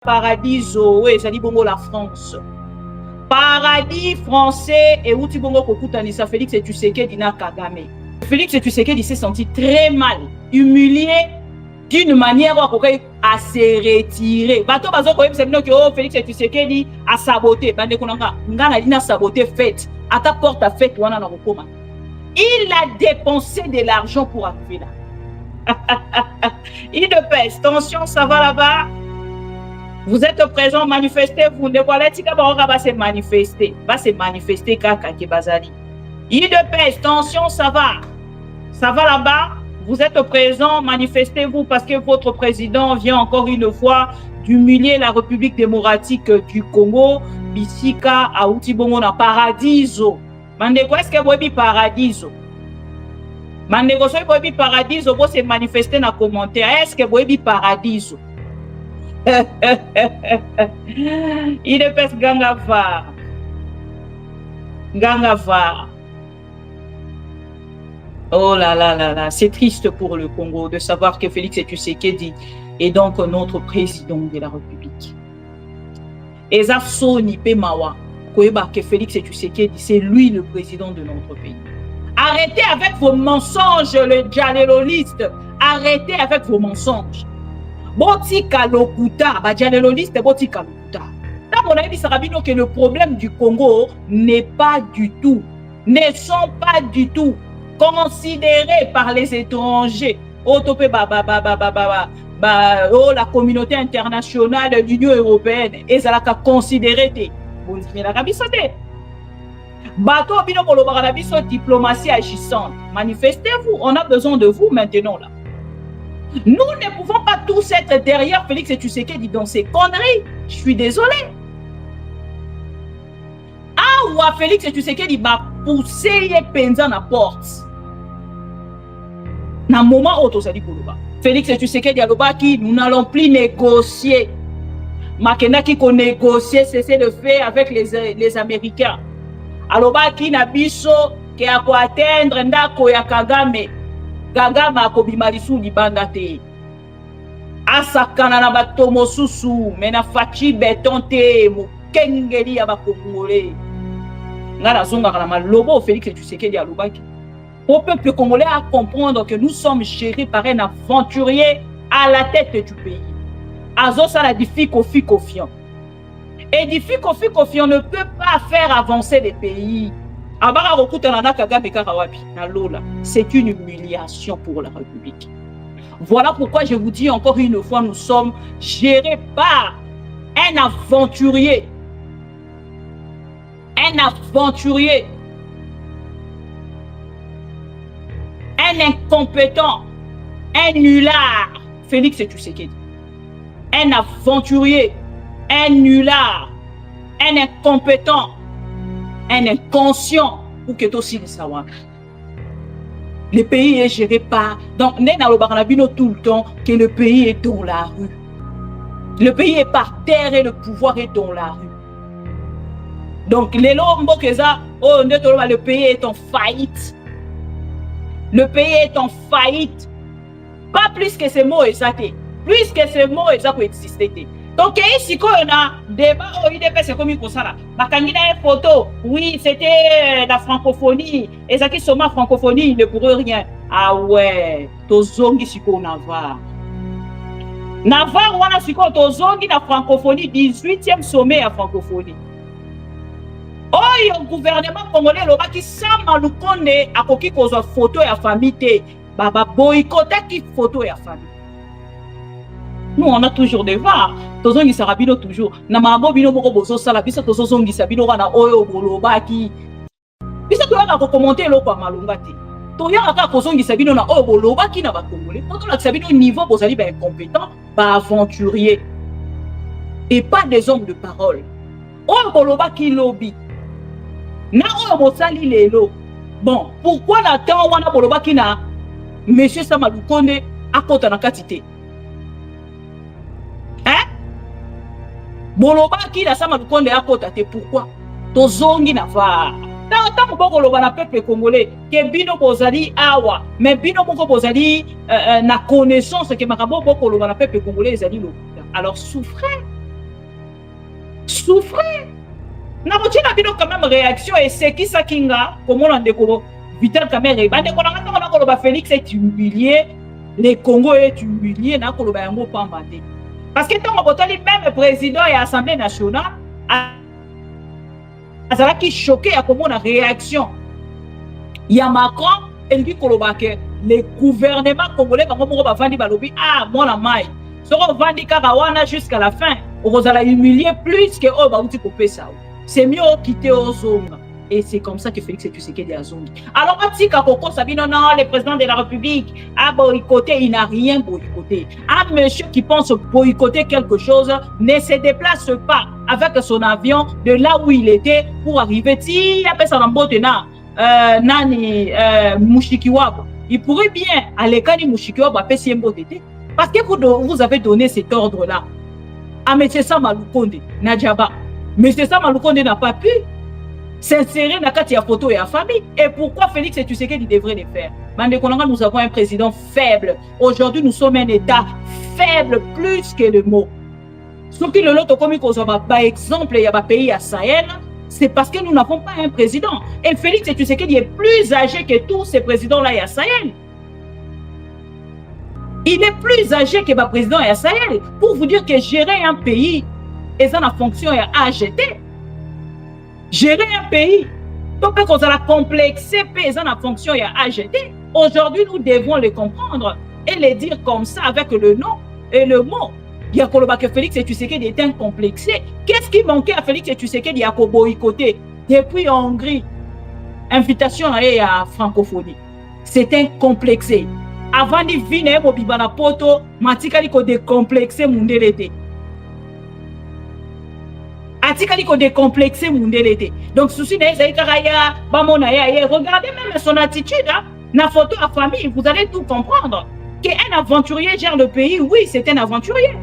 Paradiso, oui, ça dit bongo la France. Paradis français et outi bongo kokutanisa Félix Tshisekedi na Kagame. Félix Tshisekedi s'est senti très mal, humilié d'une manière à se retirer. Bato bazo ko yebisa bino que oh Félix Tshisekedi a saboté, bande konanga ngana dina saboté fête, ata porte à fête wana na kokoma. Il a dépensé de l'argent pour arriver là. Il ne pèse, tension, ça va là-bas. Vous êtes présents, manifestez-vous. Ne voilà tika baroka va se manifester kaka ke bazali. Il de paix, tension, ça va là-bas. Vous êtes présents, manifestez-vous parce que votre président vient encore une fois d'humilier la République démocratique du Congo. Bisika a Outibongo na Paradiso. Mandeko, est-ce que vous avez Paradiso? Mandeko, si vous avez Paradiso, vous se manifester dans les commentaires. Est-ce que vous avez Paradiso? Il ne pèse Gangava. Oh là là là là, c'est triste pour le Congo de savoir que Félix Tshisekedi est donc notre président de la République. Et ça soni pemawa que Félix Tshisekedi c'est lui le président de notre pays. Arrêtez avec vos mensonges, le dialéloliste. Arrêtez avec vos mensonges. Botika lokuta, ba dialéloliste botika lokuta. Là, on a dit Sarabino que le problème du Congo n'est pas du tout, ne sont pas du tout considérés par les étrangers. Oh, la communauté internationale, l'Union européenne, et ça l'a considéré. Bateau bino kolobaranabiso diplomatie agissante. Manifestez-vous, on a besoin de vous maintenant là. Nous ne pouvons pas tous être derrière Félix Tshisekedi dans ces conneries. Je suis désolé. Ah ouais, Félix Tshisekedi va pousser penza na porte. Na moment où ça dit koloba. Félix Tshisekedi aloba qui nous n'allons plus négocier. Makena qui ko négocier cesser de faire avec les Américains. Aloba ki na biso ke ako atteindre ndako ya Kagame. Kagame akobima lisu libanda te. Asakana na bato mosusu mena fachi beton te mokengeli ya bakongolais. Ngala zonga kana malobo Félix Tshisekedi alobaki. Au peuple congolais à comprendre que nous sommes gérés par un aventurier à la tête du pays. Azo ça la diffi confiant. Et diffi confiant ne peut pas faire avancer les pays. C'est une humiliation pour la République. Voilà pourquoi je vous dis encore une fois, nous sommes gérés par un aventurier. Un aventurier. Un incompétent. Un nulard. Félix Tshisekedi. Un aventurier. Un nulard. Un incompétent. Un inconscient pour que tout le savoir. Le pays est géré par. Donc, tout le temps que le pays est dans la rue. Le pays est par terre et le pouvoir est dans la rue. Donc, le pays est en faillite. Le pays est en faillite. Pas plus que ces mots exactés. Plus que ces mots exacts existent. Donc, ici, quand on a débat au IDP, c'est comme ça. Bakangina une photo, oui, c'était la francophonie. Et ça qui sont ma francophonie, il ne pourrait rien. Ah ouais, tozongi siko Navarre. Navarre, on a siko tozongi la francophonie, 18e sommet à francophonie. Oh, il y a un gouvernement congolais, le qui sama lukonde a koki kozo photo ya famille, baba boycotté qui photo ya famille. Nous, on a toujours des VAR. Tozongi sarabino toujours. Na mabo bino moko bozo sala biso tozongi sabino wana oyo bolobaki. Biso to yaka ko commenter lo kwa malunga te. To yaka ko tozongi sabino na oyo bolobaki na ba congolais. Poto la sabino niveau bozali ba incompétent, ba aventurier. Et pas des hommes de parole. Oyo bolobaki lobby. Na oyo bosali lelo. Bon, pourquoi la temps wana bolobaki na monsieur Samalukonde akota na katite? Bolobaki la sama lukonde ya kota te pourquoi tozongi na va ta moko loba na peuple congolais ke bino bozali awa mais bino moko bozali na connaissance que makabo boko loba na peuple congolais ezali lokuta alors souffrez souffrir. Na rotina bino quand même réaction et c'est qui ça kinga comme on ndeko Vital Kamerhe bande ko na ko ba Félix est humilié, les Congo est humilié na ko ba yango pamba te. Parce que tant botali même président et assemblée nationale azala qui choqué à comment la réaction. Il y a Macron et lui koloba que le gouvernement congolais bango moko ba vandi balobi ah mona mai. Soko vandi karawana jusqu'à la fin. On va humilier plus que oh ba uti kopé ça. C'est mieux quitter aux zones. Et c'est comme ça que Félix Tshisekedi a zongi. Alors, Atika Koko Sabino, non, le président de la République a boycotté, il n'a rien boycotté. Un monsieur qui pense boycotter quelque chose ne se déplace pas avec son avion de là où il était pour arriver. Si il appelle ça Nani Mushikiwabo, il pourrait bien aller quand Mushikiwabo appelle Siembo-Tété. Parce que vous avez donné cet ordre-là à M. Samaloukonde, Nadjaba. M. Samaloukonde n'a pas pu s'insérer dans la photo et la famille. Et pourquoi Félix Tshisekedi devrait le faire? Nous avons un président faible. Aujourd'hui, nous sommes un État faible plus que le mot. Ce qui le lot comme par exemple, il y a un pays à Sahel, c'est parce que nous n'avons pas un président. Et Félix Tshisekedi est plus âgé que tous ces présidents-là à Sahel. Il est plus âgé que le président à Sahel. Pour vous dire que gérer un pays, et ça la fonction est AGT. Gérer un pays, donc quand on a complexé, ça la fonction est AGT. Aujourd'hui, nous devons le comprendre et le dire comme ça avec le nom et le mot. Il y a que Félix Tshisekedi est incomplexé. Qu'est-ce qui manquait à Félix Tshisekedi à boycotter depuis en Hongrie? Invitation à la francophonie. C'est incomplexé. Avant de venir au Bibana Poto, Matikali ko décomplexé Mundelete. Atikali ko décomplexé Mundelete. Donc, souci regardez même son attitude. Hein? La photo à famille, vous allez tout comprendre. Qu'un aventurier gère le pays, oui, c'est un aventurier.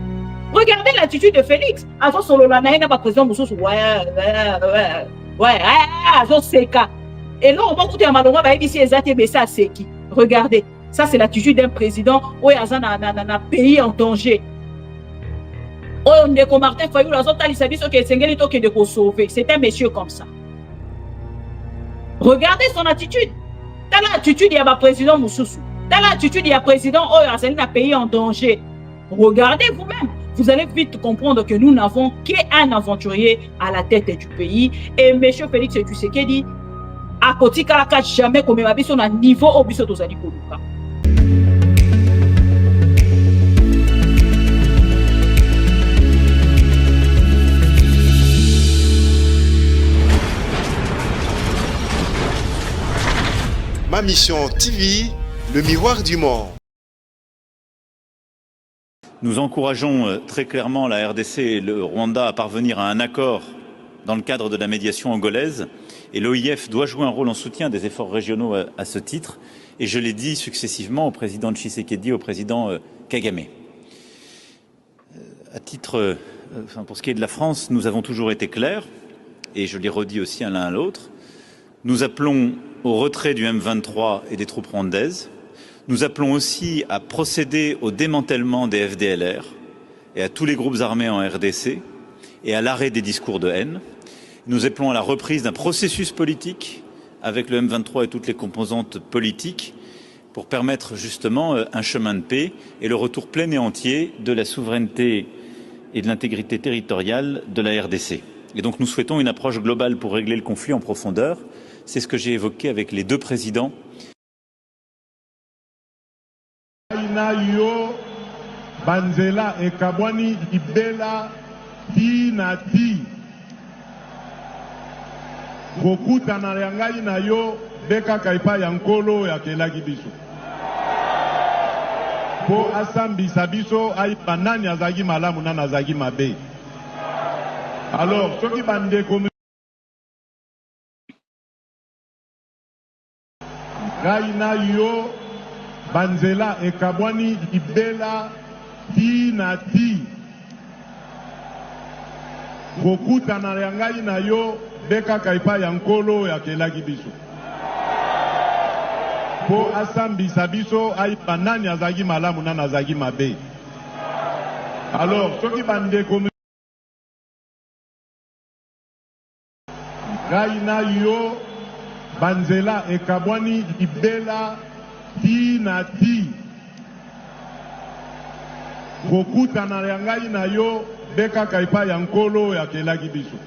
Regardez l'attitude de Félix. Et là, on va écouter un malheureux, c'est qui? Regardez, ça c'est l'attitude d'un président où il y a un pays en danger. On est comme Martin Fayou, c'est un monsieur comme ça. Regardez son attitude. Dans l'attitude, il y a un président Moussoussou. Dans l'attitude, il y a un président où il y a un pays en danger. Regardez vous-même. Vous allez vite comprendre que nous n'avons qu'un aventurier à la tête du pays. Et M. Félix Tshisekedi, à côté de la jamais comme il son niveau au biso tozali koluka. Ma mission TV, le miroir du monde. Nous encourageons très clairement la RDC et le Rwanda à parvenir à un accord dans le cadre de la médiation angolaise. Et l'OIF doit jouer un rôle en soutien des efforts régionaux à ce titre. Et je l'ai dit successivement au président Tshisekedi, au président Kagame. À titre, pour ce qui est de la France, nous avons toujours été clairs, et je l'ai redit aussi à l'un à l'autre. Nous appelons au retrait du M23 et des troupes rwandaises. Nous appelons aussi à procéder au démantèlement des FDLR et à tous les groupes armés en RDC et à l'arrêt des discours de haine. Nous appelons à la reprise d'un processus politique avec le M23 et toutes les composantes politiques pour permettre justement un chemin de paix et le retour plein et entier de la souveraineté et de l'intégrité territoriale de la RDC. Et donc nous souhaitons une approche globale pour régler le conflit en profondeur. C'est ce que j'ai évoqué avec les deux présidents. Banzela et Kabwani Ibela Tinati Bokuta na yangai na yo beka kaipa yankolo ya kelaki biso po asambi sabiso ay banani azagi malamu na nazagi mabe. Alors soki bande comme Gaina yo Banzela et Kabwani Ibela Tinati Bokuta na yangai na yo beka kaipa yankolo ya kelaki biso po asambi sabiso ay banani azagi malamu na nazagi mabe. Alors soki bande comme ngai na yo banzela ekabwani libela ti na ti kokutana ya ngai na yo nde kaka epai ya nkolo oyo akelaki biso.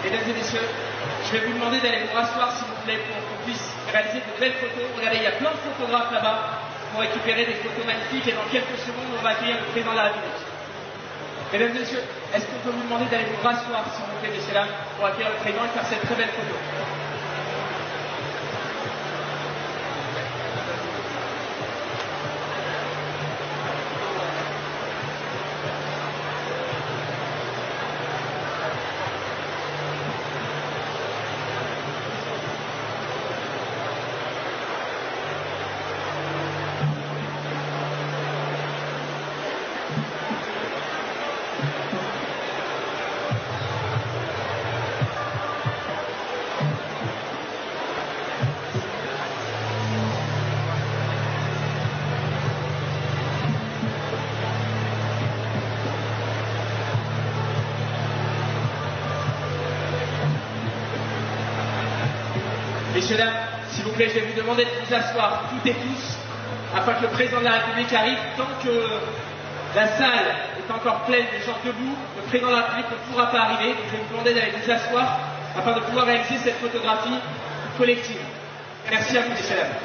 Mesdames et messieurs, je vais vous demander d'aller vous rasseoir s'il vous plaît pour qu'on puisse réaliser de belles photos. Regardez, il y a plein de photographes là-bas pour récupérer des photos magnifiques et dans quelques secondes, on va accueillir le président de la République. Mesdames et messieurs, est-ce qu'on peut vous demander d'aller vous rasseoir s'il vous plaît, messieurs dames, pour accueillir le président et faire cette très belle photo. Messieurs, dames, s'il vous plaît, je vais vous demander de vous asseoir toutes et tous afin que le président de la République arrive. Tant que la salle est encore pleine de gens debout, le président de la République ne pourra pas arriver. Donc je vais vous demander d'aller vous asseoir afin de pouvoir réaliser cette photographie collective. Merci à vous, messieurs, dames.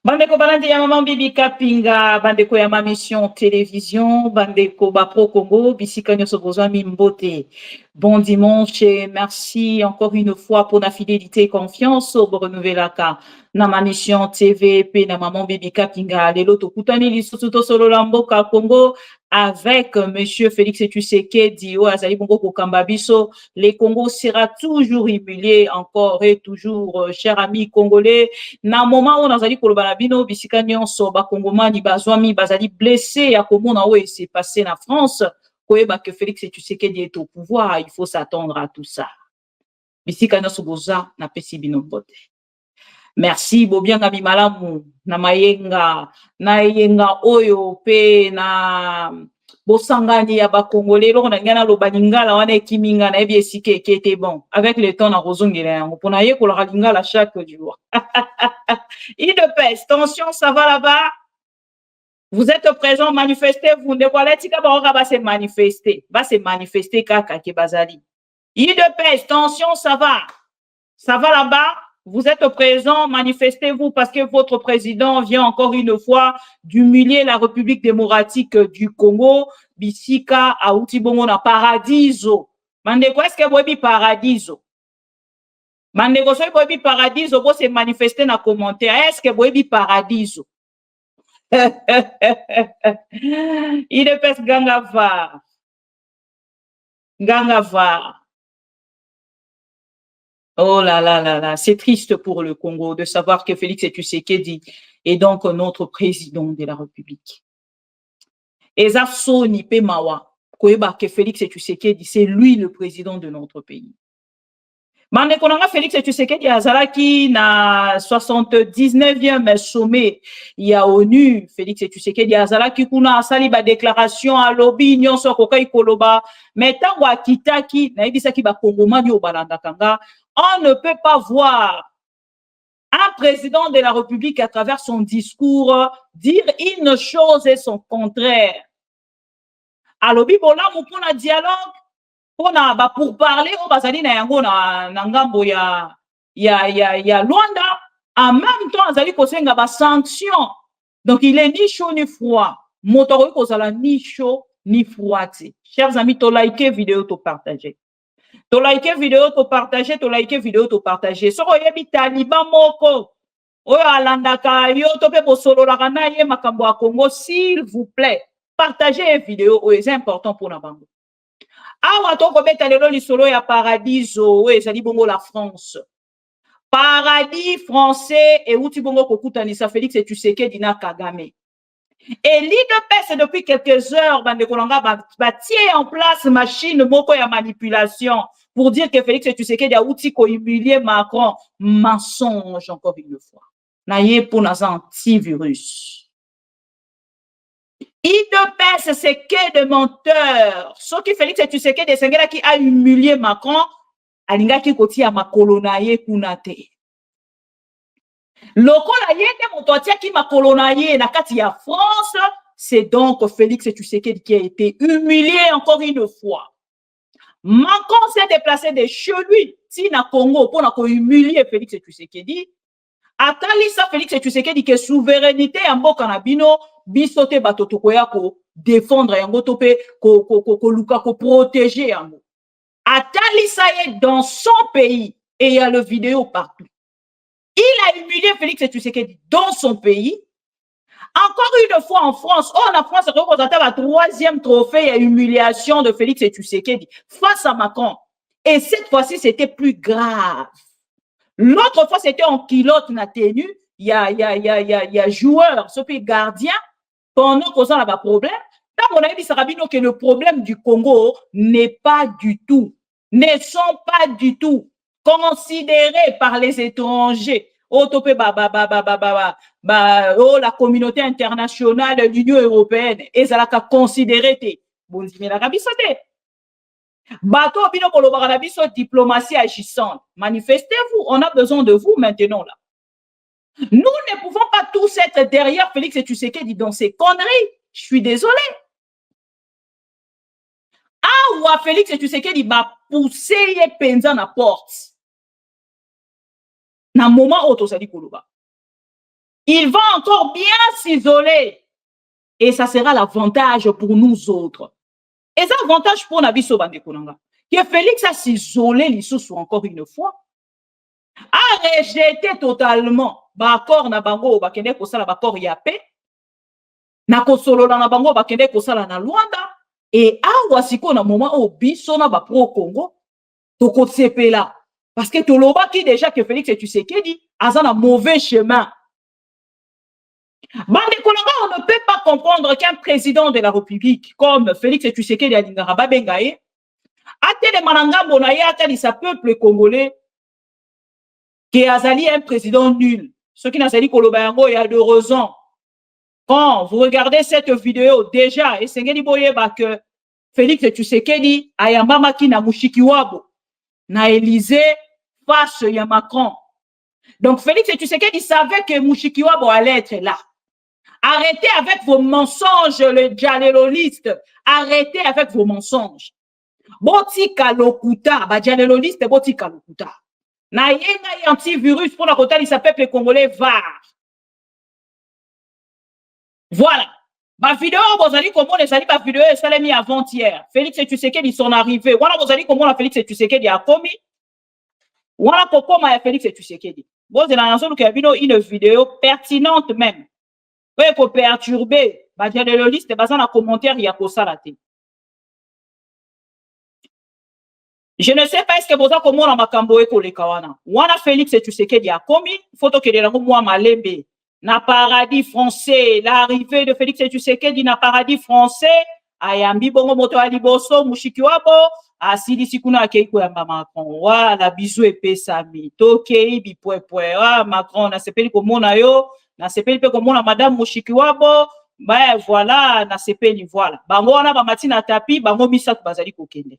Bandeko balandi ya maman Bibi Kapinga, bandeko ya ma mission télévision, bandeko ba pro Congo, bisika nyoso bozwa mimbote. Bon dimanche et merci encore une fois pour la fidélité et confiance au renouvelaka. Na ma mission TV, pe na maman Bibi Kapinga, lelo tokutani lisusu to solo lamboka Congo avec monsieur Félix Tshisekedi o azali bongo kokamba biso. Le Congo sera toujours humilié encore et toujours, cher ami congolais. Na moment où nazali koloba na bino bisika nyonso ba kongomani bazwami bazali blessé ya komona oyo c'est passé na France. Koyeba que Félix Tshisekedi est au pouvoir, il faut s'attendre à tout ça. Bisika nyonso boza na pesi bino bote. Merci bobianga bimalamu na mayenga na yenga oyo pe na bosangani ya bakongolais loko na ngana loba lingala wana ekiminga na ebi esike ekete bon avec le temps na kozongela yango pona ye kolaka lingala chaque jour. IDPS, tension, ça va là-bas? Vous êtes présents, manifestez, vous ne voilà tika baroka va se manifester kaka ke bazali. IDPS, tension, ça va? Ça va là-bas? Vous êtes présents, manifestez-vous parce que votre président vient encore une fois d'humilier la République démocratique du Congo. Bisika a Outibongo na Paradiso. Mandeko, est-ce que vous avez Paradiso? Mandeko, soy bobi Paradiso, vous se manifester na commentaire. Est-ce que vous avez Paradiso? Il est pes Gangava. Gangava. Oh là là là là, c'est triste pour le Congo de savoir que Félix Tshisekedi est donc notre président de la République. Eza Soni Pemawa, koyeba que Félix Tshisekedi, c'est lui le président de notre pays. Mane konanga Félix Tshisekedi azalaki na 79e sommet ya ONU. Félix Tshisekedi azalaki kuna asali ba déclaration à lobby nyonso kokai koloba metango akitaki na yebisaki ba kongomani o balanda kanga. On ne peut pas voir un président de la République à travers son discours dire une chose et son contraire. Alobi bola mupona dialogue pona ba pour parler o bazali na yango na ngambo ya Luanda, en même temps azali kosenga ba sanction. Donc il est ni chaud ni froid. Motoro kozala ni chaud ni froid. Chers amis, to like vidéo, to partager. To like vidéo, to partager, to like vidéo, to partager. Soko yebi taliban moko Oyo alandaka yo tope bosololaka na ye makambo ya Congo, s'il vous plaît, partagez une vidéo, c'est important pour na bango. Awa to kobeta lelo lisolo ya Paradiso, ezali bongo la France. Paradis français et outi bongo kokutanisa Félix Tshisekedi na Kagame. Et l'IDPS depuis quelques heures, bande kolanga batie en place machine moko ya manipulation pour dire que Félix Tshisekedi a outi ko humilier Macron. Mensonge encore une fois. Na ye pour nas antivirus. IDPS c'est que de menteurs. Ce qui Félix Tshisekedi sengela qui a humilié Macron, alinga ki koti ya makolo na ye kuna te. Lokola yende mototia ki makolo na ye na kati ya France, c'est donc Félix Tshisekedi qui a été humilié encore une fois. Macron s'est déplacé de chez lui, si na Congo, pour na ko humilier Félix Tshisekedi. Atali sa Félix Tshisekedi que souveraineté ya mboka na bino bisote batoto koya ko défendre yango tope ko luka ko protéger yango. Atali sa ye dans son pays et il y a le vidéo partout. Il a humilié Félix Tshisekedi dans son pays. Encore une fois en France, la France représente la troisième trophée et humiliation de Félix Tshisekedi face à Macron. Et cette fois-ci, c'était plus grave. L'autre fois, c'était en kilote na tenue. Il y a joueur, ce pays gardien, pendant qu'on a un problème. Dans mon avis, ça rabino que le problème du Congo n'est pas du tout, ne sont pas du tout considérés par les étrangers. Oh, la communauté internationale, l'Union européenne, et ça l'a considéré. Bon, mais la rabisote. Bateau bino kolobara na biso diplomatie agissante. Manifestez-vous, on a besoin de vous maintenant là. Nous ne pouvons pas tous être derrière Félix Tshisekedi dans ces conneries. Je suis désolé. Ah ou Félix Tshisekedi va pousser penza na porte. Na moment auto sali koloba. Il va encore bien s'isoler et ça sera l'avantage pour nous autres. Et ça avantage pour Nabiso Bandekonanga. Que Félix a s'isolé l'issue encore une fois, a rejeté totalement bakor na bango bakende kosala bakor yape, na kosolola na bango bakende kosala na Luanda, et awa siko na moment au biso na ba pro Congo, toko tsepela. Parce que toloba qui déjà que Félix Tshisekedi a un mauvais chemin. Bande Kolanga, on ne peut pas comprendre qu'un président de la République comme Félix Tshisekedi Alingara Bengaye a télé mananga bonaye a télé sa peuple congolais qui a zali un président nul. Ce qui n'a zali Kolobayango il y a 2 raisons. Quand vous regardez cette vidéo déjà, et c'est que Félix Tshisekedi a yambamaki na Mushikiwabo na Élysée face à Macron. Donc Félix Tshisekedi savait que Mushikiwabo allait être là. Arrêtez avec vos mensonges, le dialéloliste. Arrêtez avec vos mensonges. Botika lokuta, ba dialéloliste botika lokuta. Na yenga antivirus pour la côté, il s'appelle les Congolais VAR. Voilà. Ma vidéo, vous allez comment les allez ma vidéo, ça l'a mis avant-hier. Félix Tshisekedi, ils sont arrivés. Voilà, vous allez comment la Félix Tshisekedi a commis. Voilà comment il Félix Tshisekedi. Vous avez une vidéo pertinente même. Vous pouvez perturber. Bah, il y a des listes, bah, dans commentaire, il y a pour ça la tête. Je ne sais pas est-ce que vous avez comment la makambo eko le kawana. Wana Félix Tshisekedi a commis. Photo que les langues moi malembe. Na paradis français. L'arrivée de Félix Tshisekedi na paradis français. Ayambi bongo moto aliboso mushikiwabo. Asili sikuna akeiko ya Macron. Voilà bisou épée sami. Tokei bipwepwe. Ah Macron na sepeli komona yo. Na sepeli pe komona madame mushikiwabo. Ben voilà na sepeli voilà. Bango wana ba matina tapi bango misatu bazali kokende.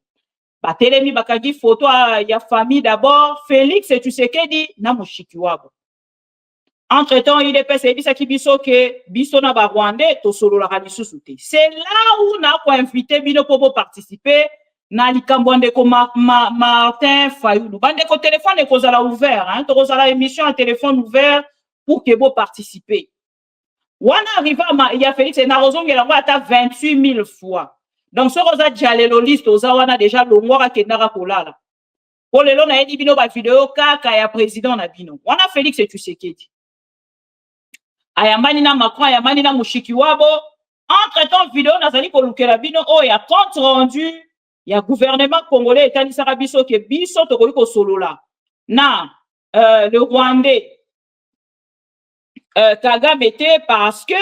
Batelemi bakagi photo ya famille d'abord Félix Tshisekedi na mushikiwabo. Entre-temps, il est passé bisaki biso ke biso na ba Rwandais to solo la lisusu te. C'est là où na ko invité bino pour participer na likambo ndeko Martin Fayulu. Bande ko téléphone ko zala ouvert hein, to zala émission à téléphone ouvert pour que vous participer. Wana arriva il y a Félix na rozongela ngwa ata 28 000 fois. Donc ce rosa dialelo liste oza wana déjà longora kendara kolala. Ko lelo na yedi bino ba vidéo kaka ya président na bino. Wana Félix Tshisekedi. ayambani na Macron, ayambani na Mushikiwabo. Entre-temps, vidéo nazali kolukela bino oya compte rendu ya gouvernement congolais etanisaka biso ke biso tokoki kosolola na le Rwandais Kagame te parce que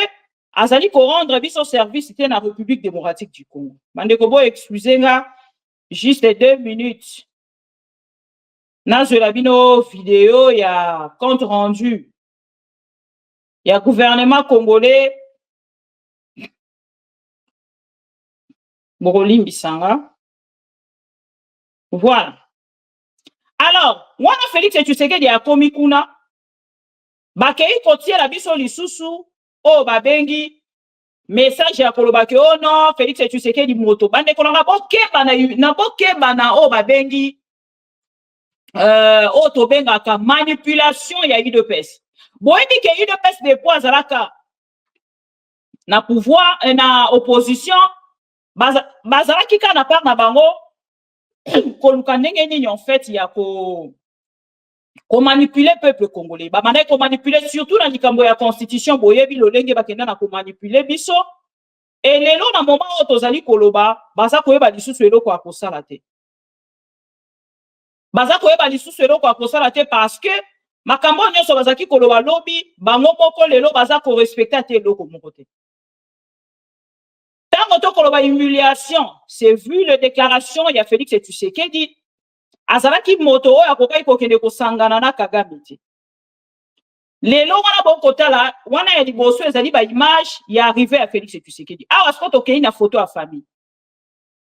azali ko rendre biso service te na République démocratique du Congo. Bandeko bo excusez nga juste 2 minutes. Nazwela bino vidéo ya compte rendu ya gouvernement congolais Bokolimbi Sanga. Voilà. Alors, wana Félix Tshisekedi ya komi kuna bakei kotiela biso lisusu o babengi message ya koloba ke oh non Félix Tshisekedi moto bande kolanga bokeba na o babengi o to bengaka manipulation ya UDPS. Boyebi ke UDPS depuis azalaka na pouvoir na opposition bazalaki ka na part na bango koluka ndenge nini en fait ya ko manipuler peuple congolais. Ba mandai ko manipuler surtout na likambo ya constitution boyebi lolenge bakenda na ko manipuler biso. Et lelo na moment o tozali koloba baza koyeba lisusu eloko ya kosala te. Baza koyeba lisusu eloko ya kosala te parce que makambo nyonso bazaki koloba lobi bango moko lelo baza ko respecter te eloko moko te. Tango to koloba humiliation, c'est vu les déclarations ya Félix Tshisekedi azalaki moto oyo akokai kokende kosangana na Kagame te. Lelo wana bokotala wana ya liboso ezali ba image ya arrivé à Félix Tshisekedi. Awa spot okei na photo à famille.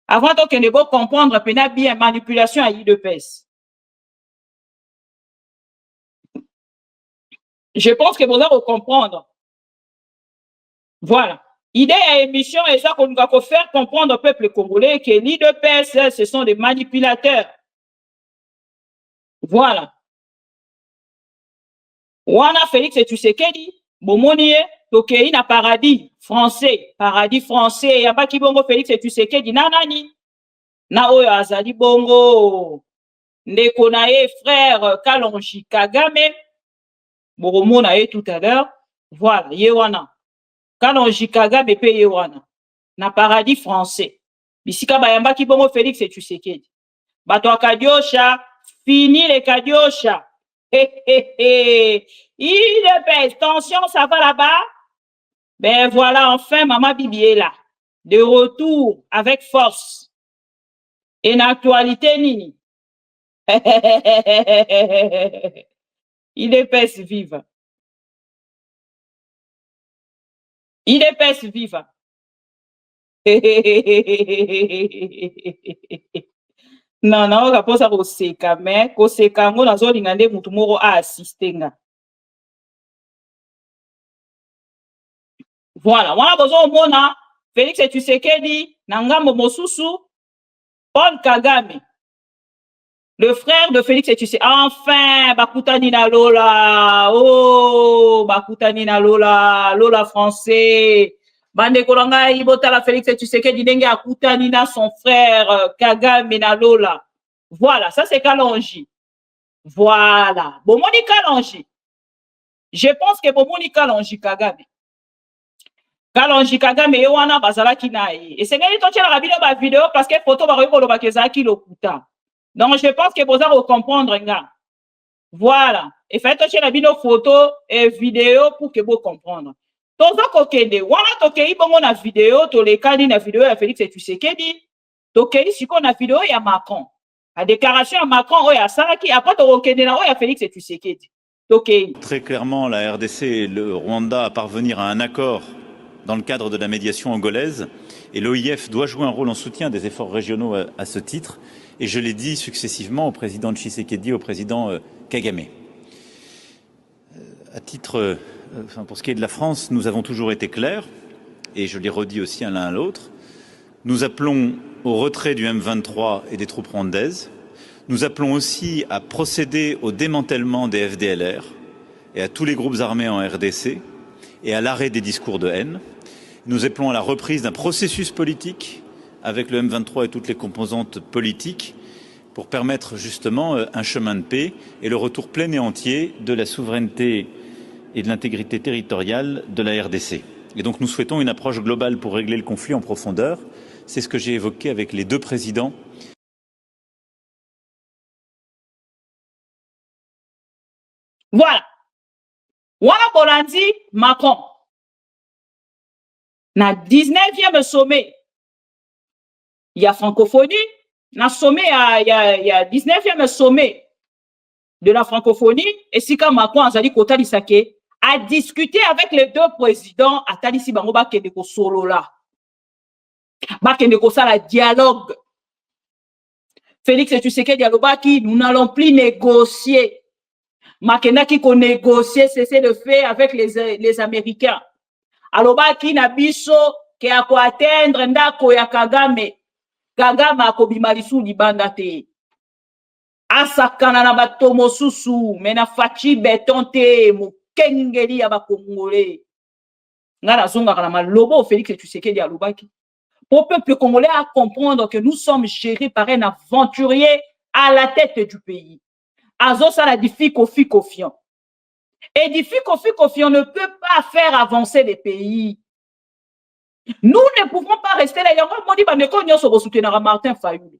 Avant to kende bo comprendre pena bien manipulation à UDPS. Je pense que vous allez comprendre. Voilà. Idée à émission et ça qu'on va faire comprendre au peuple congolais que l'UDPS ce sont des manipulateurs. Voilà. Wana Félix Tshisekedi, bomoni tokei na paradis français yamba ki bongo Félix Tshisekedi na nani na oyo azali bongo ndeko na ye frère Kalonji Kagame bomona ye tout à l'heure. Voilà, ye wana Kalonji Kagame pe ye wana na paradis français bisika bayamba ki bongo Félix Tshisekedi bato akadiosha fini les kadiosha. Il pèse, tension, ça va là-bas. Ben voilà, enfin, Maman Bibi est là. De retour avec force. Et une actualité, Nini. Il épaisse vive. Il épaisse vive. Non, non, raposa koseka, mais koseka ngo nazolinga nde mutu moko a assistenga. Voilà, wana bozo mona Félix Tshisekedi na ngambo mosusu Paul Kagame, le frère de Félix Tshisekedi. Enfin, bakutani na Lola. Oh, bakutani na Lola, Lola français. Bande kolanga ibotala Félix Tshisekedi ndenge akutani na son frère Kagame na Lola. Voilà, ça c'est Kalonji. Voilà. Bomoni Kalonji. Je pense que bomoni Kalonji Kagame. Kalonji Kagame yowana bazalaki na ye. Et c'est ngeli tochela rabino ba vidéo parce que photo ba yoko loba kezaki lokuta. Donc je pense que vous allez comprendre nga. Voilà. Et fait tochela rabino photo et vidéo pour que vous comprendre. Toza kokende wana tokei bongo na vidéo tolekani na vidéo ya Félix Tshisekedi tokei siko na vidéo ya Macron la déclaration ya Macron oyo asalaki après tokokende na oyo ya Félix Tshisekedi tokei. Très clairement, la RDC et le Rwanda à parvenir à un accord dans le cadre de la médiation angolaise et l'OIF doit jouer un rôle en soutien des efforts régionaux à ce titre et je l'ai dit successivement au président Tshisekedi, au président Kagame. À titre pour ce qui est de la France, nous avons toujours été clairs, et je l'ai redit aussi à l'un à l'autre. Nous appelons au retrait du M23 et des troupes rwandaises. Nous appelons aussi à procéder au démantèlement des FDLR et à tous les groupes armés en RDC et à l'arrêt des discours de haine. Nous appelons à la reprise d'un processus politique avec le M23 et toutes les composantes politiques pour permettre justement un chemin de paix et le retour plein et entier de la souveraineté et de l'intégrité territoriale de la RDC. Et donc nous souhaitons une approche globale pour régler le conflit en profondeur. C'est ce que j'ai évoqué avec les deux présidents. Voilà. Voilà Bolandi, Macron. Na 19e sommet, il y a francophonie. Na sommet, il y a 19e sommet de la francophonie. Et si quand Macron a dit Kota Lisake a discuté avec les deux présidents, à Talisi Bango Bakendeko solo là. Bakendeko ça la dialogue. Félix Tshisekedi Alobaki, nous n'allons plus négocier. Makena qui qu'on négocier, cesser de faire avec les Américains. Alobaki na biso ke ako atteindre ndako ya Kagame. Kagame akobima lisu libanda te. Asakana na bato mosusu, mena fachi beton te, mokengeli ya ba Congolais. Ngana zonga kana malobo Félix Tshisekedi Alobaki. Pour le peuple congolais à comprendre que nous sommes gérés par un aventurier à la tête du pays. Azo ça la diffi confiant. Et diffi confiant ne peut pas faire avancer les pays. Nous ne pouvons pas rester là. Yango modi ba neko nyoso bo soutenir Martin Fayulu.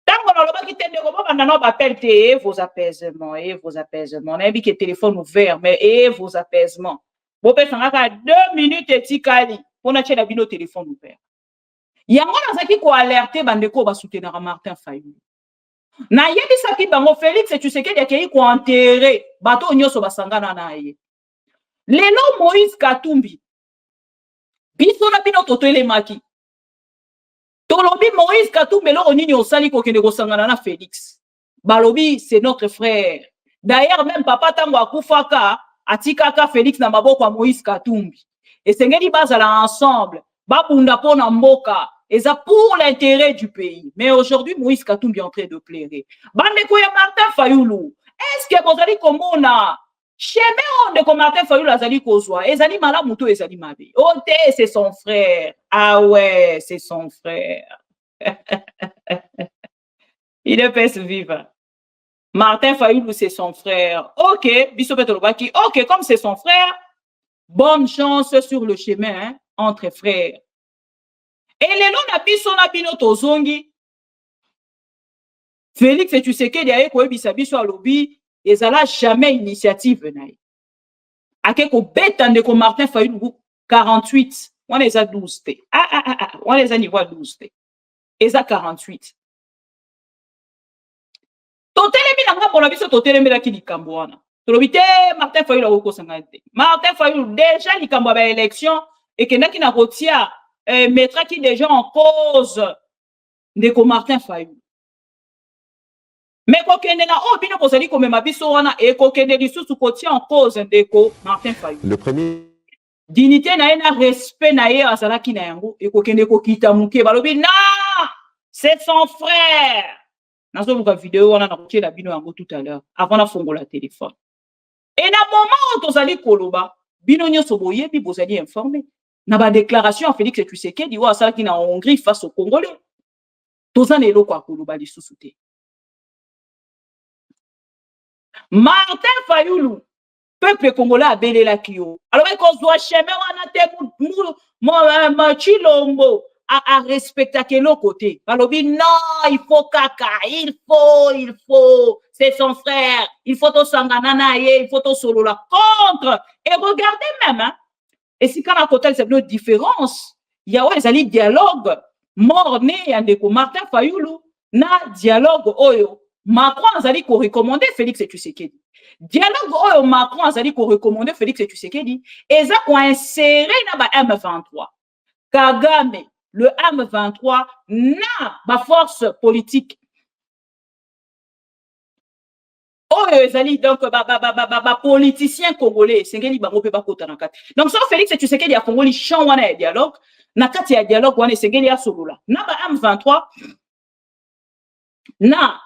Tango na loba ki tende ko ba nana ba appel te vos apaisements et vos apaisements. On a vu que téléphone ouvert mais et vos apaisements. Bo pe sanga 2 minutes et tikali pour na tshela bino téléphone ouvert. Yango nazaki ko alerter bandeko ba soutenir Martin Fayulu. Na yebisaki bango Félix Tshisekedi akei ko enterrer bato nyoso basangana na ye. Lelo Moïse Katumbi biso na bino totele maki. Tolobi Moïse Katumbi lo nini osali ko kende ko sangana na Félix. Balobi c'est notre frère. D'ailleurs même papa tango akufaka atikaka Félix na maboko ya Moïse Katumbi. Et sengeli bazala ensemble. Babunda pona mboka. Et ça pour l'intérêt du pays. Mais aujourd'hui, Moïse Katumbi est en train de pleurer. Bandeko ya Martin Fayulu. Est-ce que vous allez comme on a chemin de Martin Fayulu azali kozwa. Ezali mala muto ezali mabe. Ote, c'est son frère. Ah ouais, c'est son frère. Il ne peut se vivre. Martin Fayulu, c'est son frère. Ok, Bisso Petolobaki. Ok, comme c'est son frère, bonne chance sur le chemin hein, entre frères. Et les noms na biso na bino tozongi Félix Tshisekedi aye ko ebisa biso alobi ezala jamais initiative na ye. Ake ko beta ndeko Martin Fayulu 48 on les a 12 te. On les a niveau 12 te. Eza 48. Totelemi na ngabo na biso totelemi la ki likambo wana. Tolobi te Martin Fayulu ako sangana te. Martin Fayulu déjà likambo ba élection et que naki na rotia mettra qui déjà en cause ndeko Martin Fayulu. Mais kokende na o bino kozali komema biso wana e kokende lisusu kotia en cause ndeko Martin Fayulu. Le premier dignité na ena respect na ye azalaki na yango e kokende kokita muke balobi na c'est son frère. Nazo muka vidéo wana na kotia la bino yango tout à l'heure avant na fongola téléphone. Et na moment tozali koloba bino nyoso boyebi bozali informé. Na ba déclaration à Félix Tshisekedi wa sala ki na Hongrie face aux Congolais. Tozana eloko akoloba lisusu te. Martin Fayulu, peuple congolais a belé la kio. Alors qu'on doit chemin wana te Chilombo a respecter quel côté. Balobi non, il faut kaka, il faut, c'est son frère, il faut to sangana il faut to solo la contre. Et regardez même hein. Et si quand à côté c'est une différence, il y a des alliés dialogue mort né andeko Martin Fayulu na dialogue oyo Macron azali ko recommander Félix Tshisekedi. Dialogue oyo Macron azali ko recommander Félix Tshisekedi eza ko insérer na ba M23. Kagame le M23 na ba force politique. Oyo ezali donc ba politicien congolais sengeli bango pe ba kota na kati. Donc ça Félix Tshisekedi a fongoli champ wana ya dialogue na kati ya dialogue wana sengeli ya solola. Na ba M23 na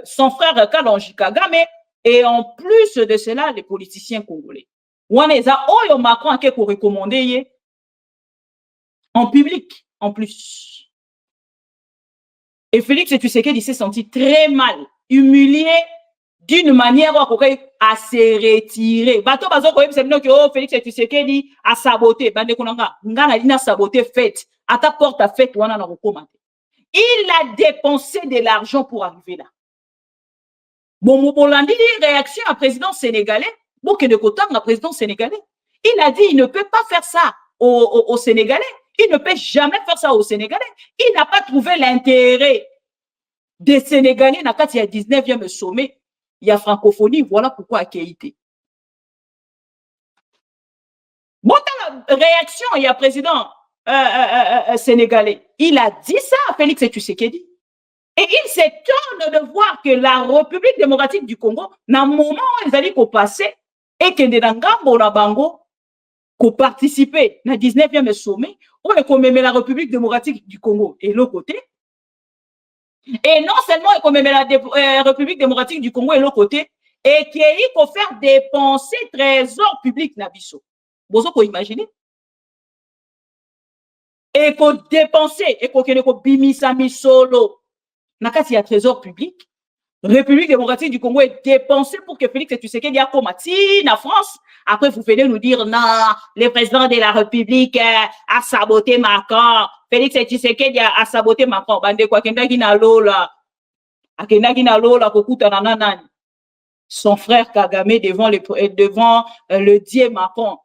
son frère Kalonji Kagame et en plus de cela les politiciens congolais. Wana eza oyo Macron a ko recommander ye en public en plus. Et Félix Tshisekedi s'est senti très mal, humilié d'une manière à se retirer. Bato bazo koyeb c'est que oh Félix Tshisekedi a saboté. Bande konanga ngana lina saboté fête. Ata porte à fête wana na recommandé. Il a dépensé de l'argent pour arriver là. Bon Mobolandi réaction à président sénégalais. Bon que de côté à président sénégalais. Il a dit il ne peut pas faire ça aux Sénégalais. Il ne peut jamais faire ça aux Sénégalais. Il n'a pas trouvé l'intérêt des Sénégalais. Il y a 19e sommet. Il y a francophonie. Voilà pourquoi à Kéité. Bon, la réaction, il y a président sénégalais. Il a dit ça à Félix Tshisekedi. Et il s'étonne de voir que la République démocratique du Congo, dans le moment où ils allaient passer, et que dans Ngambo na bango, qu'on participer dans le 19e sommet, où est commémoré la République démocratique du Congo et l'autre côté. Et non seulement il commémore la République démocratique du Congo et l'autre côté, et qu'il faut faire dépenser trésor public Nabiso. Vous pouvez imaginer? Et qu'on dépenser, et qu'on bimisa mi solo. Nakati ya trésor public. République démocratique du Congo est dépensé pour que Félix Tshisekedi a combattu la France. Après, vous venez nous dire, non, le président de la République a saboté Macron. Félix Tshisekedi a saboté Macron. Bande kwa kendaki na lola. Akendaki na lola kokuta na nanani. Son frère Kagame devant le dieu Macron.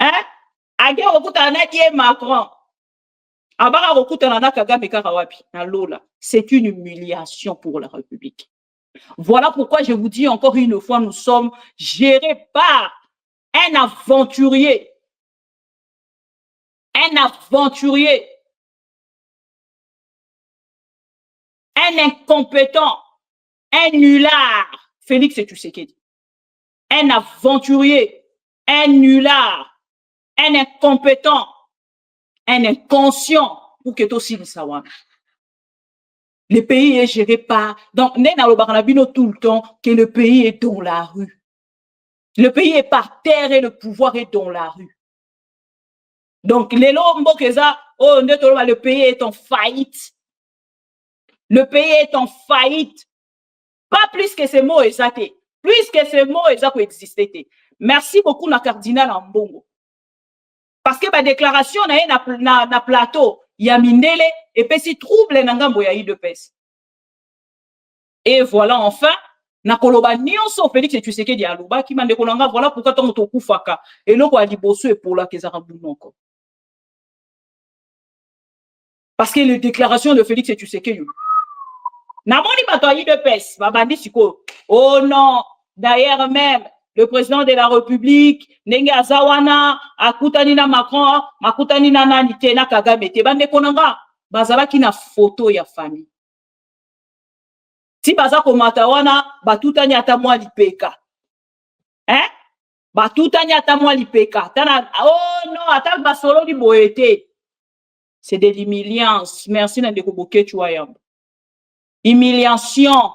Hein? Age kokuta na dieu Macron. C'est une humiliation pour la République. Voilà pourquoi je vous dis encore une fois, nous sommes gérés par un aventurier. Un aventurier. Un incompétent. Un nulard. Félix Tshisekedi. Un aventurier. Un nulard. Un incompétent. Un inconscient pour que aussi le savoir. Le pays est géré par. Donc, n'est dans le Barnabino tout le temps que le pays est dans la rue. Le pays est par terre et le pouvoir est dans la rue. Donc, les lombo que ça, oh, le pays est en faillite. Le pays est en faillite. Pas plus que ces mots exactés. Plus que ces mots exacts existaient. Merci beaucoup, la cardinal Ambongo. Parce que ma déclaration na plateau, il y a Mindele et puis si trouble n'angambo ya IDPS. Et voilà enfin, na koloba nyonso Félix Tshisekedi aluba ki mande kolanga voilà pourquoi ton to kufaka et loko a liboso et pour la kezara bunoko. Parce que les déclarations de Félix Tshisekedi na moni bato ya IDPS babandi siko. Oh non, d'ailleurs même le président de la République, Ndenge Azawana, akutani na Macron, makutani na nani te na Kagame te bande konanga, bazalaki na photo ya famille. Si baza komata wana, batutani ata mwa lipeka. Hein? Batutani ata mwa lipeka. Tana, oh non, ata basolo li boete. C'est de l'humiliance. Merci na ndeko boketu wayamba. Humiliation.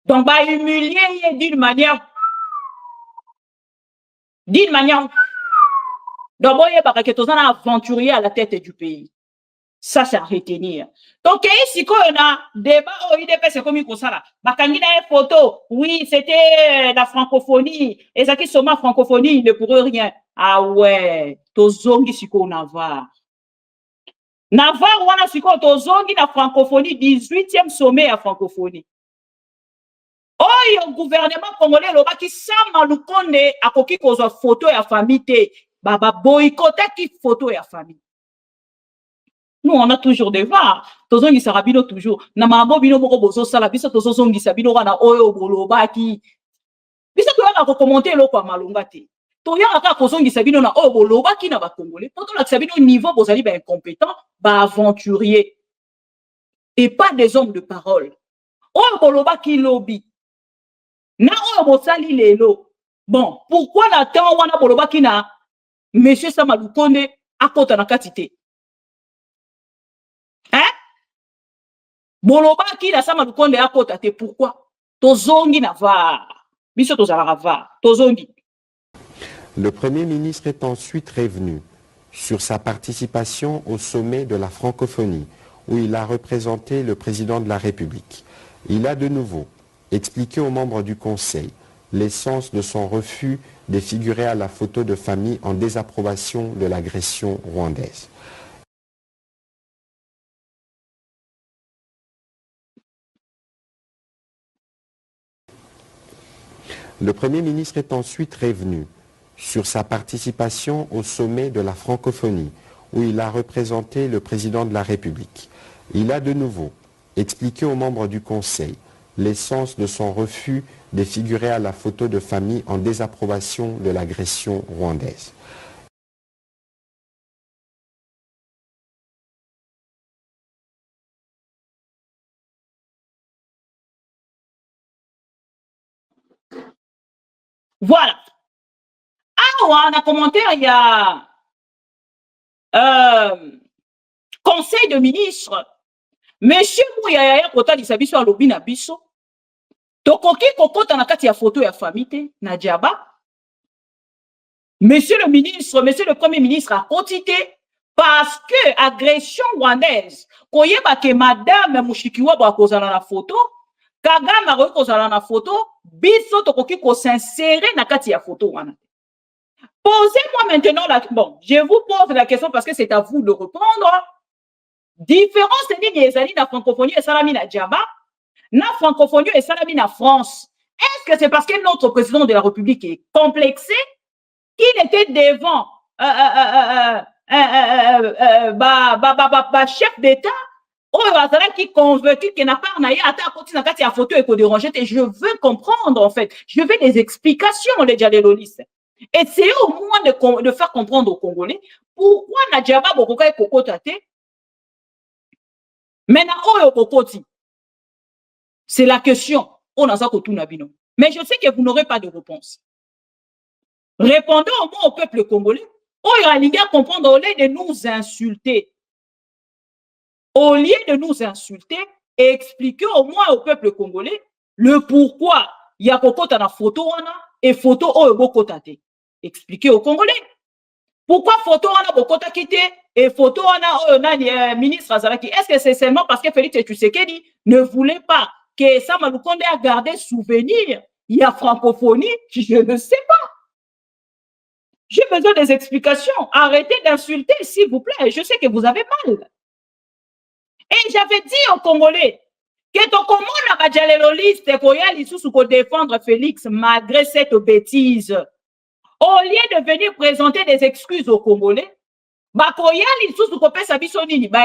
Donc, bah, humilier d'une manière. Donc, bon, il y a un aventurier à la tête du pays. Ça, c'est à retenir. Donc, ici, quand on a débat au IDP, c'est comme ça là. Bah, quand il y a une photo, oui, c'était la francophonie. Et ça qui sont ma francophonie, il ne pourrait rien. Ah ouais, tozongi siko Navarre. Navarre, on a siko tozongi la francophonie, 18e sommet à francophonie. Oh, le gouvernement congolais, le qui sama lukonde a koki kozo photo ya famille te, baba boycotté qui photo ya famille. Nous on a toujours des var, tozongi sarabino toujours. Na mabo bino moko bozo sala biso tozongi sabino wana oyo boloba ki. Biso to yana ko commenter lo kwa malonga te. To yana ka kozongi sabino na oyo boloba ki na ba congolais. Poto la sabino niveau bozali ba incompétent, ba aventurier. Et pas des hommes de parole. Oyo boloba ki lobby. Na oyo bosali lelo. Bon, pourquoi la temps wana boloba ki na monsieur Samalukonde akota na katite? Hein? Boloba ki na Samalukonde akota te pourquoi? Tozongi na va. Biso tozala va. Tozongi. Le Premier ministre est ensuite revenu sur sa participation au sommet de la francophonie, où il a représenté le président de la République. Il a de nouveau expliqué aux membres du Conseil l'essence de son refus de figurer à la photo de famille en désapprobation de l'agression rwandaise. Le Premier ministre est ensuite revenu sur sa participation au sommet de la francophonie, où il a représenté le président de la République. Il a de nouveau expliqué aux membres du Conseil l'essence de son refus de figurer à la photo de famille en désapprobation de l'agression rwandaise. Voilà. Ah, on a commentaire, il y a Conseil de ministres. Monsieur Mouyaya Kota Disabiso a lobi na biso. Tokoki kokota na kati ya photo ya famille te na diaba. Monsieur le ministre, monsieur le premier ministre a quotité parce que agression rwandaise. Koyeba ke madame Mushikiwa ba kozala na photo, Kagame a kozala na photo, biso tokoki ko s'insérer na kati ya photo wana. Posez-moi maintenant la bon, je vous pose la question parce que c'est à vous de répondre. Différence nini ezali na francophonie et salami na diaba, na francophonie et salami na France. Est-ce que c'est parce que notre président de la République est complexé qu'il était devant chef d'État qui convaincu qu'il n'a pas à la photo et qu'on dérange. Et je veux comprendre en fait, je veux des explications les dialoguistes. Essayez au moins de faire comprendre aux Congolais pourquoi Nadjaba Bokoka et Kokotate. Maintenant, c'est la question. Mais je sais que vous n'aurez pas de réponse. Répondez au moins au peuple congolais. Il y a comprendre au lieu de nous insulter. Au lieu de nous insulter, expliquez au moins au peuple congolais le pourquoi il y a Kokota na photo et photo Bokotate. Expliquez aux Congolais. Pourquoi photo Bokota quitté et photo ministre Azalaki? Est-ce que c'est seulement parce que Félix Tshisekedi ne voulait pas que Sama Lukonde a gardé souvenir? Il y a francophonie, je ne sais pas. J'ai besoin des explications. Arrêtez d'insulter, s'il vous plaît. Je sais que vous avez mal. Et j'avais dit aux Congolais que ton comment n'a pas liste pour défendre Félix malgré cette bêtise. Au lieu de venir présenter des excuses aux Congolais,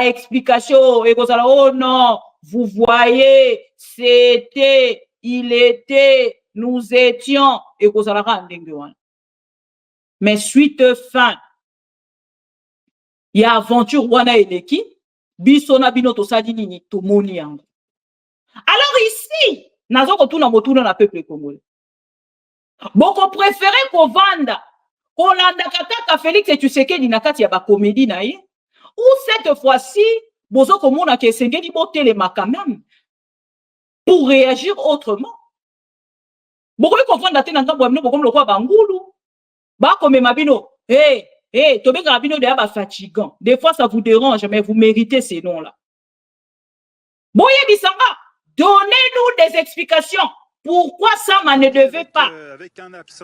explication, oh non, vous voyez, c'était, il était, nous étions, mais suite fin, il y a aventure wana eleki, bisona binoto sadinini, to moni yango. Alors ici, nazo kotuna motuna na peuple congolais. Boko préféré ko vanda, ko landa kataka Félix Tshisekedi na kati ya ba comédie na ye, ou cette fois-ci, bozo komona ke sengeli botelema quand même pour réagir autrement. Boko ko vanda te na ngambo ya bino boko lokwa bangulu. Comme Mabino, Tobé Rabino de Abba fatigant. Des fois, ça vous dérange, mais vous méritez ces noms-là. Boye Bissanga, donnez-nous des explications. Pourquoi Sama ne devait pas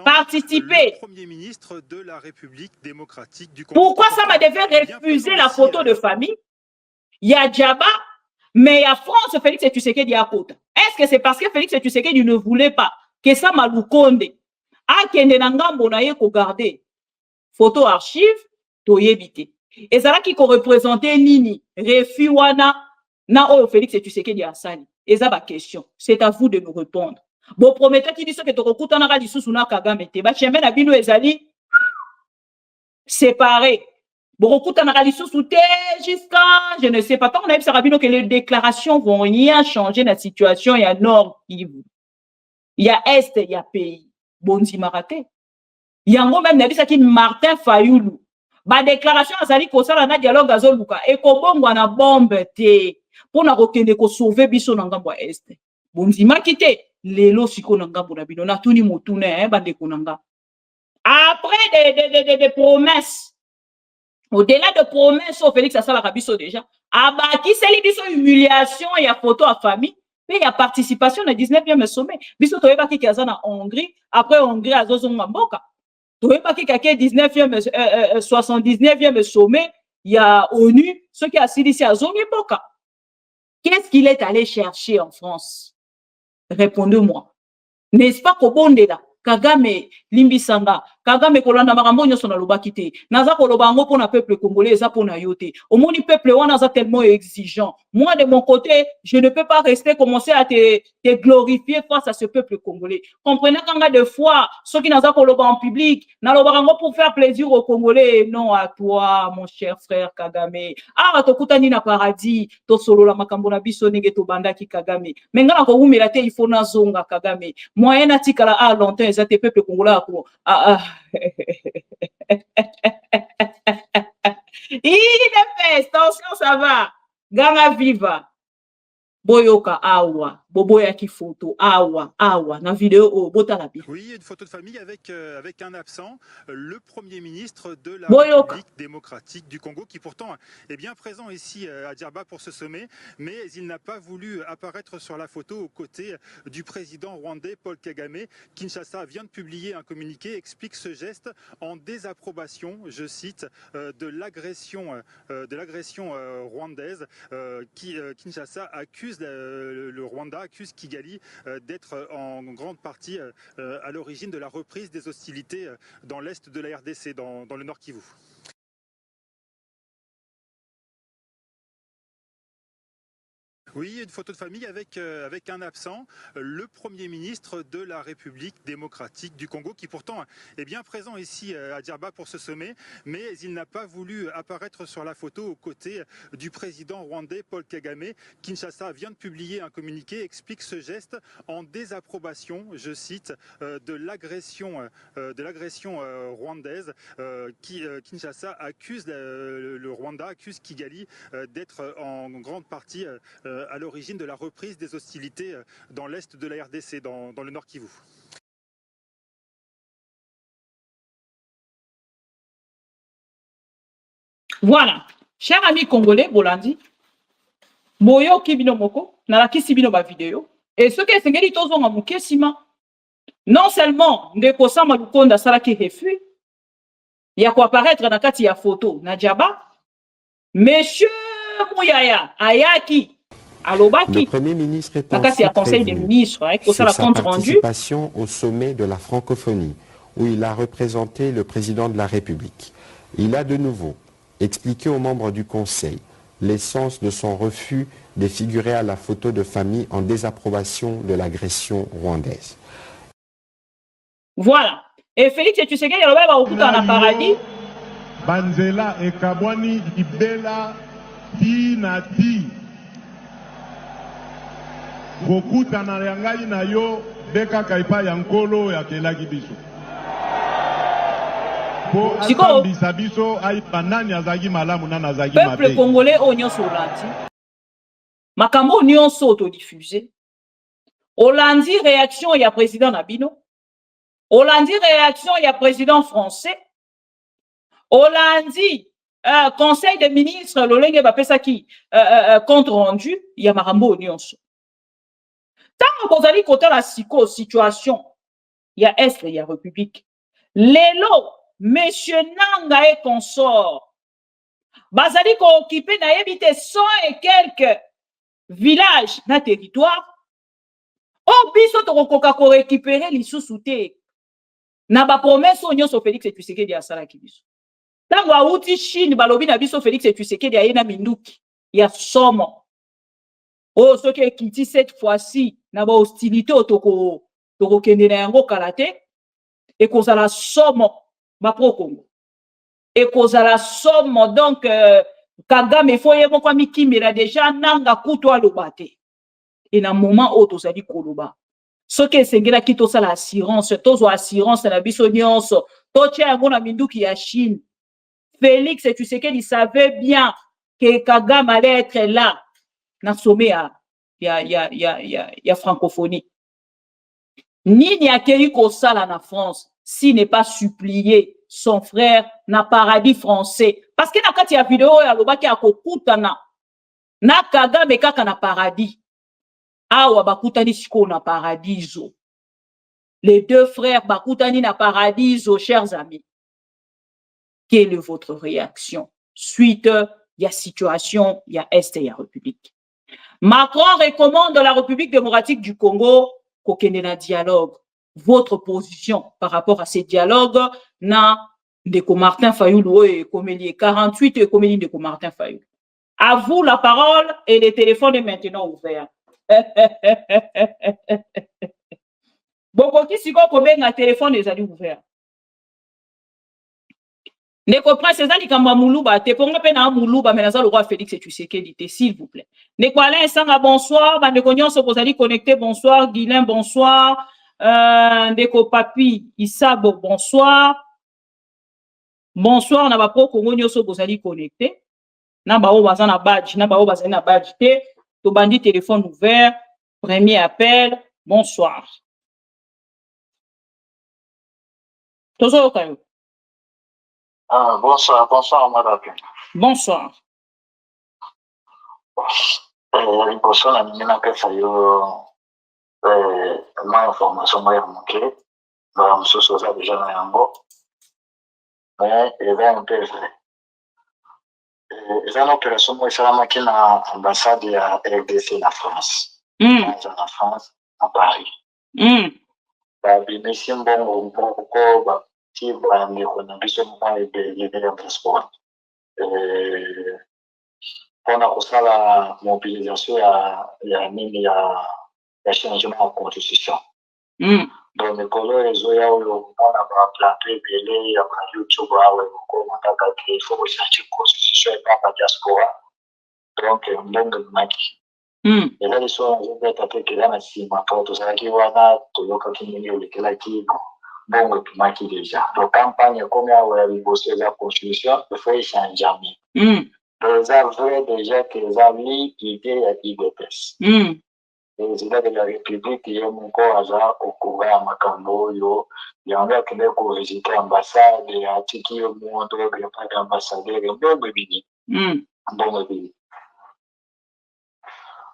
participer? Le Premier ministre de la République démocratique du Congo. Pourquoi Sama devait refuser la photo de famille? Il y a Djaba, mais il y a France, Félix Tshisekedi à côté. Est-ce que c'est parce que Félix Tshisekedi ne voulait pas que Sama Lukonde akende na ngambo na ye ko garder photo archive to yebite ezala ki ko représenter nini refi wana na oyo Félix Tshisekedi asali eza ba question, c'est à vous de nous répondre. Bon prometteur qui dit que to kokuta na lisusu na Kagame te ba chembe na bino ezali séparé bon kokuta na lisusu te jusqu'à je ne sais pas tant on a vu bino que les déclarations vont rien changer la situation. Il y a nord Kivu, il y a est, il y a pays. Bonzi Marate. Yango même n'a dit Martin Fayoulou. Ba déclaration azali ko sala na dialogue azoluka e ko bongwa na bombe te pour na kokende ko sauver biso na ngambo est. Bonzi makite lelo siko na ngambo na bino na tuni motune bande konanga. A après des promesses, au-delà de promesses, au Félix Assala Rabiso déjà, qui c'est biso humiliation, il y a photo à famille, mais il y a participation au 19e sommet. Biso toye baki ki azana en Hongrie, après Hongrie azozo mboka. Toye baki kake 79e sommet, il y a ONU, ceux qui assis ici à Zongi Mboka. Qu'est-ce qu'il est allé chercher en France? Répondez-moi. N'est-ce pas qu'au bon là? Kagame limbisanga Kagame kolanda makambo nyoso na lobaki te naza koloba ngo pona peuple congolais eza pona yote omoni peuple wana za tellement exigeant. Moi de mon côté je ne peux pas rester commencer à te glorifier face à ce peuple congolais. Comprenez kanga de fois ceux qui naza koloba en public na loba ngo pour faire plaisir aux Congolais. Non à toi mon cher frère Kagame. Ah tokutani na paradis to solo la makambo na biso nenge to bandaki Kagame menga ko umela te il faut na zonga Kagame moyen atikala a longtemps tes peuples congolais il est fait attention ça va ganga viva boyoka awa boboya ki photo awa na vidéo au botala bien. Oui, une photo de famille avec un absent, le Premier ministre de la République démocratique du Congo, qui pourtant est bien présent ici à Djerba pour ce sommet, mais il n'a pas voulu apparaître sur la photo aux côtés du président rwandais Paul Kagame. Kinshasa vient de publier un communiqué, explique ce geste en désapprobation, je cite, de l'agression rwandaise. Kinshasa accuse le Rwanda accuse Kigali d'être en grande partie à l'origine de la reprise des hostilités dans l'est de la RDC, dans le Nord Kivu. Oui, une photo de famille avec un absent, le Premier ministre de la République démocratique du Congo, qui pourtant est bien présent ici à Djerba pour ce sommet, mais il n'a pas voulu apparaître sur la photo aux côtés du président rwandais Paul Kagame. Kinshasa vient de publier un communiqué, explique ce geste en désapprobation, je cite, de l'agression rwandaise. Kinshasa accuse le Rwanda accuse Kigali d'être en grande partie à l'origine de la reprise des hostilités dans l'est de la RDC, dans le Nord Kivu. Voilà, cher ami congolais, Bolandi, Boyo Kibino Moko, Nalaki Sibino ba vidéo, et ce qui est sengeli tozo nga mukesima, non seulement Ndeko Sama Lukonda Salaki refus, il y a quoi apparaître dans kati ya photo, na Djerba, Monsieur Mouyaya, Ayaki, Le Premier ministre est ensuite prévenu sur sa participation au sommet de la francophonie, où il a représenté le président de la République. Il a de nouveau expliqué aux membres du Conseil l'essence de son refus de figurer à la photo de famille en désapprobation de l'agression rwandaise. Voilà. Et Félix Tshisekedi il va au paradis. Banzela et Kabwani Ibela Tinati. Bokuta na yangai na yo beka kaipa yankolo ya kelaki biso. Po atambisa biso ai banani azagi malamu na nazagi mabe. Peuple congolais onyo solati. Makambo nyonso autodiffusé. Olandi réaction ya président Nabino. Olandi réaction ya président français. Olandi conseil des ministres lolenge bapesa ki compte rendu ya makambo nyonso. Tant que vous allez côté la situation, il y a Est, il y a République. Lelo, monsieur Nanga et consort, bazali ko occupé na yebite 100 et quelques villages na territoire. Oh, biso to koka ko récupérer lisusu te. Na ba promesse onyo so Félix Tshisekedi asala ki biso. Tango auti Chine balobi na biso Félix Tshisekedi ayena minduki ya somo. Oh, ce qui est quitté cette fois-ci, n'a pas hostilité au toko kende na yango kalate, et qu'on a la somme, ma pro Congo. Et qu'on a la somme, donc, Kagame, il faut y avoir comme qui mais là déjà, nanga kuto le bate. Et dans le moment où tu as dit koloba. Ce qui est sengela qui to ça l'assurance, to assurance na biso nyonso, to tia ngona mindu ki ya Chine. Félix, tu sais qu'il savait bien que Kagame allait être là. Na sommet ya francophonie. Nini akeli ko sala na France. s'il n'est pas supplié son frère na paradis français. Parce que na kati ya vidéo ya lobaki akokutana na Kagame kaka na paradis. Awa bakutani siko na paradiso. Les deux frères bakutani na paradiso, chers amis. Quelle est votre réaction suite ya situation ya Est et ya République? Macron recommande la République démocratique du Congo kokende na dialogue. Votre position par rapport à ces dialogues na Ndeko Martin Fayulu et Comélie 48 et Comélie Ndeko Martin Fayulu. À vous la parole et le téléphone est maintenant ouvert. Bokoki siko kobenga téléphone ezali ouvert. Ndeko Prince ezali kamba muluba te ponga pe na muluba menaza le roi Félix et Tshisekedi te s'il vous plaît. Ndeko Alain Sanga bonsoir, bandeko nyonso bozali connecté bonsoir, Guilain bonsoir, Ndeko Papi Isabo bonsoir. Bonsoir na ba pro Congo nyonso bozali connecté. Na ba o baza na badge, na ba o bazali na badge te, to bandi téléphone ouvert, premier appel, bonsoir. Tozo okayo. Ah, bonsoir, madame. Bonsoir. Liboso na mingi napesa yo ma information mo ya moke ba mosusu oza deja na yango mais eza un peu vrai. Eza na opération mo esalamaki na ambassade ya RDC na France. Na France, à Paris. Babimisi mbongo moko bati bandeko na biso mwa ebele ya transport. Mpona kosala mobilisation ya nini ya changement ya constitution. Donc mikolo ezoya oyo mpona baplateau ebele ya bayoutube awa ekokoma kaka ke il faut kochange constitution epaka diaspora. Donc mbongo ebimaki. Eza liso nazobeta mpe keza na nsima mpo tozalaki wana toyokaki ndenge olekelaki mbongo ebimaki deja. Donc campagne ekomi awa ya liboso eza constitution il faut echangeami. Eza vrai déjà que eza l'idée ya IDPS. Président de la République ye moko aza okura ya makambo oyo yango akende kovisite ambassade atiki yo mondo epa d'ambassadeur mbongo ebini. Mbongo ebini.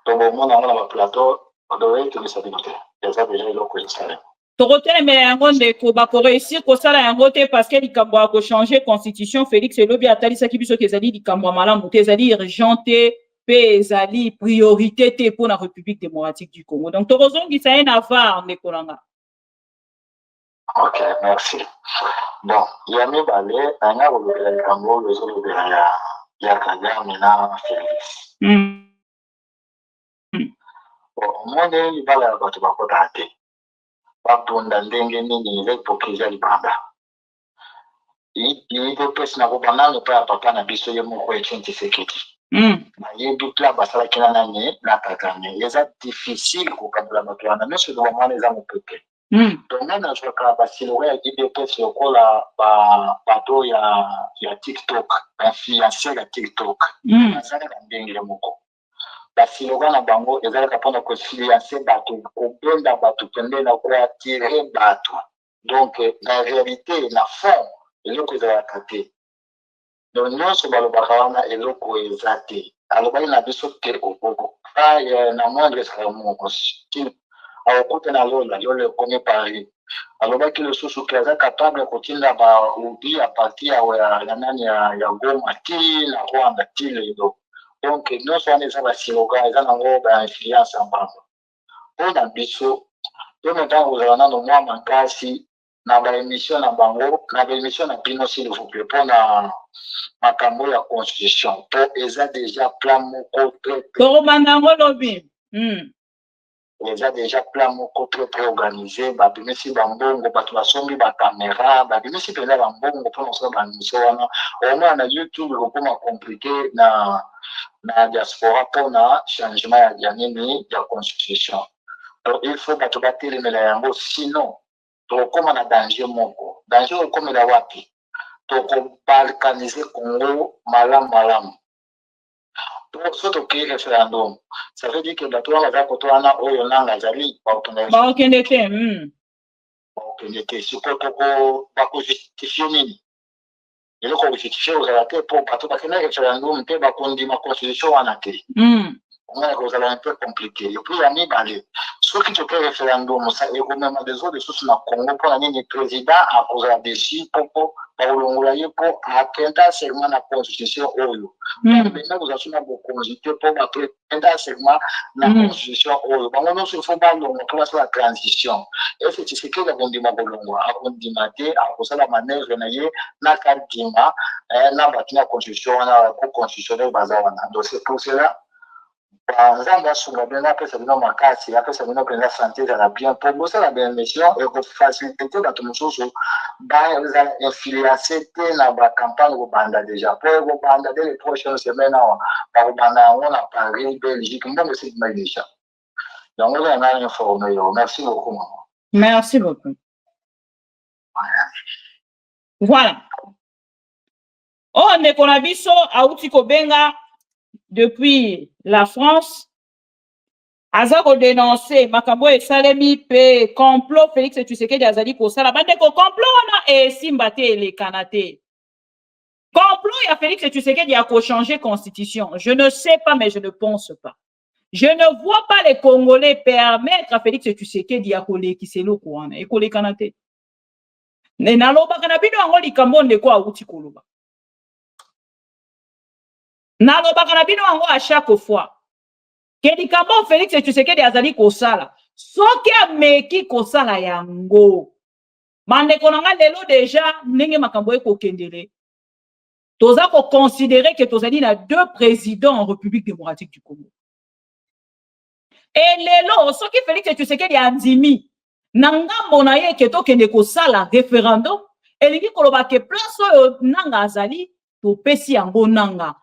Donc omona yango na baplateau odoye ekebisa bino te. Eza déjà eloko esala. Tokotelemela yango ndeko bakoreusir kosala yango te parce que likambo ya kochange constitution Félix elobi atalisaki biso ke ezali likambo ya malamu te ezali urgent te pe ezali priorité te pour la République démocratique du Congo. Donc tokozongisa ye na var ndeko nanga. Ok, merci. Bon, ya mibale nanga kolobela likambo oyo ezolobela ya Kagame na Félix. Bon, omoni libala ya bato bakota te. Batunda ndenge nini eza hypocrisie libanda. IDPS na kobanda mpe ya papa na biso ye moko Etienne Tshisekedi. Nayebi plan basalaki na nani na Kagame. Eza difficile kokabola bato wana nyonso bamwana eza mopepe. Donc ngai nazwaka basiloko ya IDPS lokola bato ya TikTok, influenceur ya TikTok. Bazali na ndenge moko. Basiloga na bango ezalaka mpona kofiliance bato kobenda bato pembeni na koatire bato. Donc na réalité na fond eloko ezalaka te. Donc nyonso balobaka wana eloko eza te. Alobaki na biso te okoko na moindre ezalaka moko akokuta na lola yolo ekomi Paris. Alobaki lisusu ke aza capable kotinda baudi ya parti ya nani ya Goma ti na Rwanda ti lelo. Donc nyonso wana eza basiloga eza nango bainfluence ya bango mpona biso to ntango ozala nano mwa makasi na baémission na bango na baémission na bino s'il vous plaît mpona makambo ya constitution mpo eza déjà plan moko tokomanda yango lobi eza déjà plan moko très organisé babimisi bambongo bato basombi bacaméra babimisi mpenza bambongo mpona kosala bamiso wana omona na YouTube ekokoma compliqué na diaspora mpona changement ya nini ya constitution. Donc il faut bato batelemela yango sinon tokokoma na danger moko. Danger okomela wapi? Tokobalkanize Congo malamu. Donc so toki référendum ça veut dire que bato wana baza koto wana oyo nanga azali bakokende te Ok, n'était sur quoi justifier nini. Et le quoi justifier aux alateurs pour bateau parce que là, référendum, t'es pas qu'on dit ma constitution en athée. On est un peu compliqué. Et puis, il y a mis balé. Ce qui te fait référendum, ça est quand même des autres choses dans le Congo pour l'année président à cause de la décision pour atteindre seulement la constitution. Maintenant, vous avez beaucoup consulté pour atteindre seulement la constitution. On ne se fait pas dans la transition. Et c'est ce que nous avons dit à cause de la manière de la Kadima, la constitution, la constitutionnelle bazawana. Donc, c'est pour cela. Nzambe sunga bien après ça bino makasi après ça bino penza santé za bien pour bosser la bien mission et pour faciliter bato mosusu ba za infiliation na ba campagne ko banda déjà pour banda les prochaines semaines par banda on a Paris Belgique on c'est déjà donc on a informé merci beaucoup maman. Merci beaucoup. Voilà. On est qu'on a biso auti ko benga depuis la France, Azako dénoncé makambo et salemi pe complot Félix Tshisekedi azali ko sala bande ko complot na et simbate les kanate. Complot ya Félix Tshisekedi a ko changer constitution. Je ne sais pas mais je ne pense pas. Je ne vois pas les Congolais permettre à Félix Tshisekedi a ko lekiselo ko wana e ko le kanate. Ne naloba kana bino ngo likambo ndeko auti koloba. Nalobaka na bino yango à chaque fois. Kedikamo Félix Tshisekedi azali kosala. Soki ameki kosala yango. Mandeko nanga lelo déjà ndenge makambo ekokendele. Toza ko considérer que tozali na 2 présidents en République démocratique du Congo. Et lelo soki Félix Tshisekedi andimi nanga na ye ke tokende kosala référendum elingi koloba ke place oyo nanga azali to pesi yango nanga.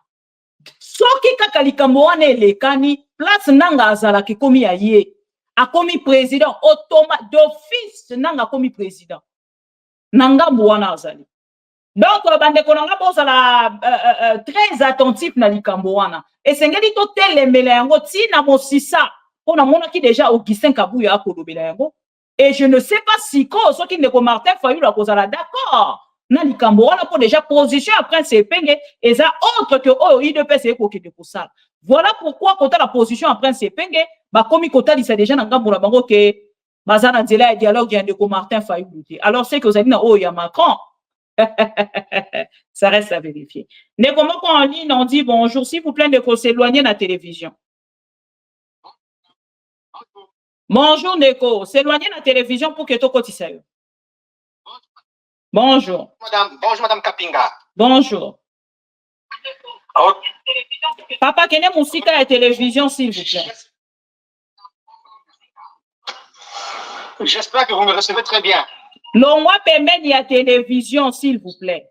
Soki kaka likambo wana elekani place nanga azala ki komi ya ye akomi président automatique d'office nanga komi président nanga mwana azali donc bande konanga bozala très attentif na likambo wana esengeli to telemela yango tina mosisa pona mona ki déjà Augustin Kabuya akolobela yango et je ne sais pas si ko soki ndeko Martin Fayulu akozala d'accord na likambo wana pour déjà position après c'est penge et ça autre que oh IDPS ekokende kosala. Voilà pourquoi quand la position après c'est penge ba komi kota lisa déjà na ngambo na bango ke bazana nzela ya dialogue ya ndeko Martin Fayulu. Alors c'est que vous avez na oh ya Macron. Ça reste à vérifier. Ndeko moko en ligne on dit bonjour s'il vous plaît de s'éloigner de la télévision. Bonjour Ndeko, s'éloigner de la télévision pour que to kotisa yo. Bonjour. Bonjour, Madame Kapinga. Bonjour. Okay. Papa, quelle est mon site à la télévision, s'il vous plaît? J'espère que vous me recevez très bien. L'on permet la télévision, s'il vous plaît.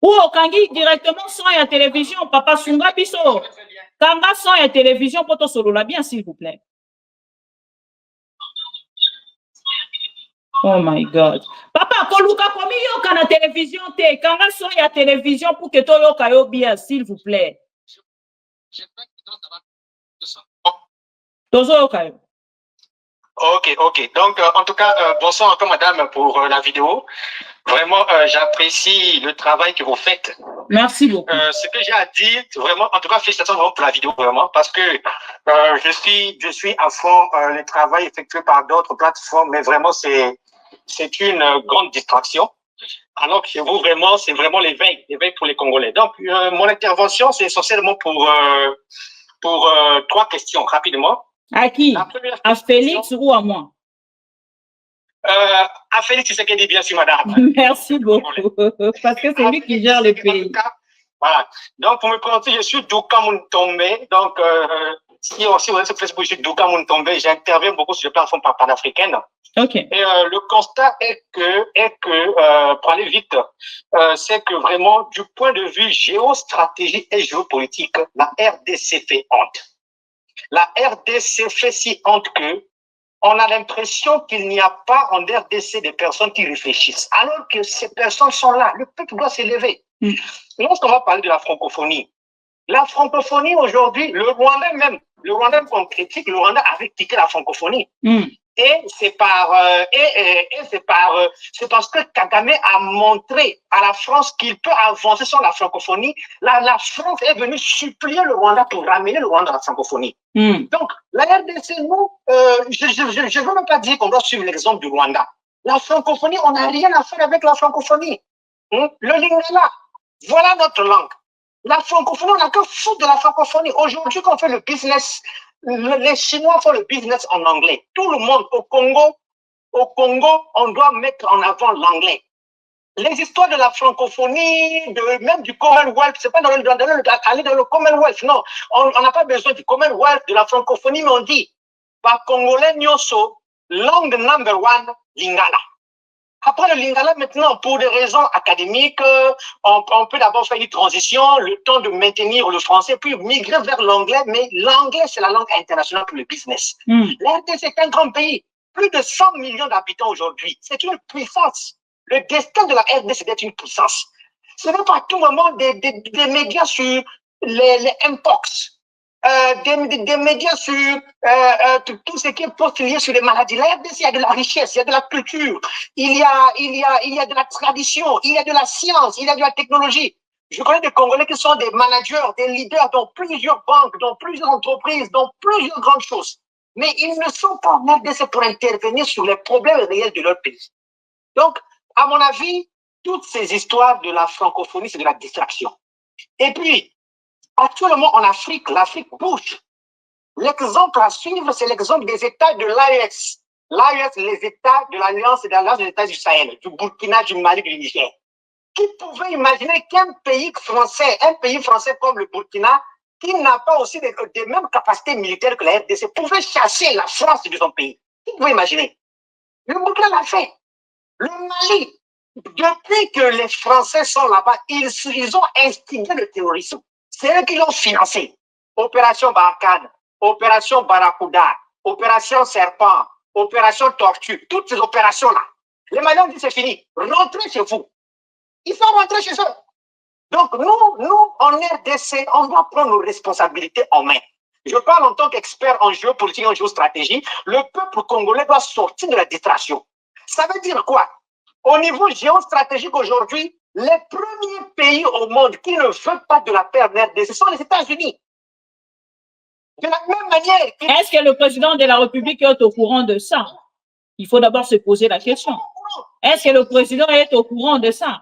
Ou au Kangi directement sans la télévision, Papa Sunga Biso. Kanga sans la télévision, pour ton solo là bien, s'il vous plaît. Oh my God. Papa, koluka komi yoka na télévision te. Kanga so ya télévision pour que to yoka yo bien, s'il vous plaît. Tozo yoka yo. Ok. Donc, en tout cas, bonsoir encore, madame, pour la vidéo. Vraiment, j'apprécie le travail que vous faites. Merci beaucoup. Ce que j'ai à dire, vraiment, en tout cas, félicitations vraiment pour la vidéo, vraiment, parce que je suis à fond le travail effectué par d'autres plateformes, mais vraiment, c'est une grande distraction. Alors que chez vous, vraiment, c'est vraiment l'éveil pour les Congolais. Donc, mon intervention, c'est essentiellement pour 3 questions, rapidement. À qui? À Félix ou à moi? À Félix Tshisekedi, bien sûr, madame. Merci beaucoup, parce que c'est lui qui gère le pays. Voilà. Donc, pour me présenter, je suis Douka Muntombe. Donc, si vous êtes sur Facebook, je suis Douka Muntombe. J'interviens beaucoup sur les plateformes panafricaines. Ok. Et le constat est que pour aller vite, c'est que vraiment, du point de vue géostratégique et géopolitique, la RDC fait honte. La RDC fait si honte que on a l'impression qu'il n'y a pas en RDC des personnes qui réfléchissent, alors que ces personnes sont là. Le peuple doit s'élever. Lorsqu'on va parler de la francophonie aujourd'hui, le Rwanda qu'on critique, le Rwanda avait critiqué la francophonie. Et c'est parce que Kagame a montré à la France qu'il peut avancer sur la francophonie. La France est venue supplier le Rwanda pour ramener le Rwanda à la francophonie. Donc, la RDC, nous, je ne veux même pas dire qu'on doit suivre l'exemple du Rwanda. La francophonie, on n'a rien à faire avec la francophonie. Le lingala, voilà notre langue. La francophonie, on n'a que foutre de la francophonie. Aujourd'hui, quand on fait le business, les Chinois font le business en anglais. Tout le monde au Congo, on doit mettre en avant l'anglais. Les histoires de la francophonie, même du Commonwealth, c'est pas aller dans le Commonwealth, non. On n'a pas besoin du Commonwealth, de la francophonie, mais on dit, par Congolais Nyoso, langue number one, Lingala. Après le Lingala, maintenant, pour des raisons académiques, on peut d'abord faire une transition, le temps de maintenir le français, puis migrer vers l'anglais, mais l'anglais, c'est la langue internationale pour le business. La RDC, c'est un grand pays, plus de 100 millions d'habitants aujourd'hui. C'est une puissance. Le destin de la RDC, c'est d'être une puissance. Ce n'est pas à tout moment des médias sur les Mpox, des médias sur tout ce qui est postulé sur les maladies. La RDC, il y a de la richesse, il y a de la culture, il y a de la tradition, il y a de la science, il y a de la technologie. Je connais des Congolais qui sont des managers, des leaders dans plusieurs banques, dans plusieurs entreprises, dans plusieurs grandes choses. Mais ils ne sont pas en RDC pour intervenir sur les problèmes réels de leur pays. Donc, à mon avis, toutes ces histoires de la francophonie, c'est de la distraction. Et puis, actuellement en Afrique, l'Afrique bouge. L'exemple à suivre, c'est l'exemple des États de l'AES. L'AES, les États de l'Alliance et de l'Alliance des États du Sahel, du Burkina, du Mali, du Niger. Qui pouvait imaginer qu'un pays français comme le Burkina, qui n'a pas aussi des mêmes capacités militaires que la RDC, pouvait chasser la France de son pays? Qui pouvait imaginer? Le Burkina l'a fait. Le Mali, depuis que les Français sont là-bas, ils ont instigé le terrorisme. C'est eux qui l'ont financé. Opération Barkhane, Opération Barracuda, Opération Serpent, Opération Tortue, toutes ces opérations-là. Les Maliens ont dit c'est fini, rentrez chez vous. Ils sont rentrés chez eux. Donc nous, en RDC, on doit prendre nos responsabilités en main. Je parle en tant qu'expert en géopolitique et en géostratégie. Le peuple congolais doit sortir de la distraction. Ça veut dire quoi? Au niveau géostratégique aujourd'hui, les premiers pays au monde qui ne veulent pas de la paix en RDC, ce sont les États-Unis. De la même manière. Est-ce que le président de la République est au courant de ça? Il faut d'abord se poser la question. Est-ce que le président est au courant de ça?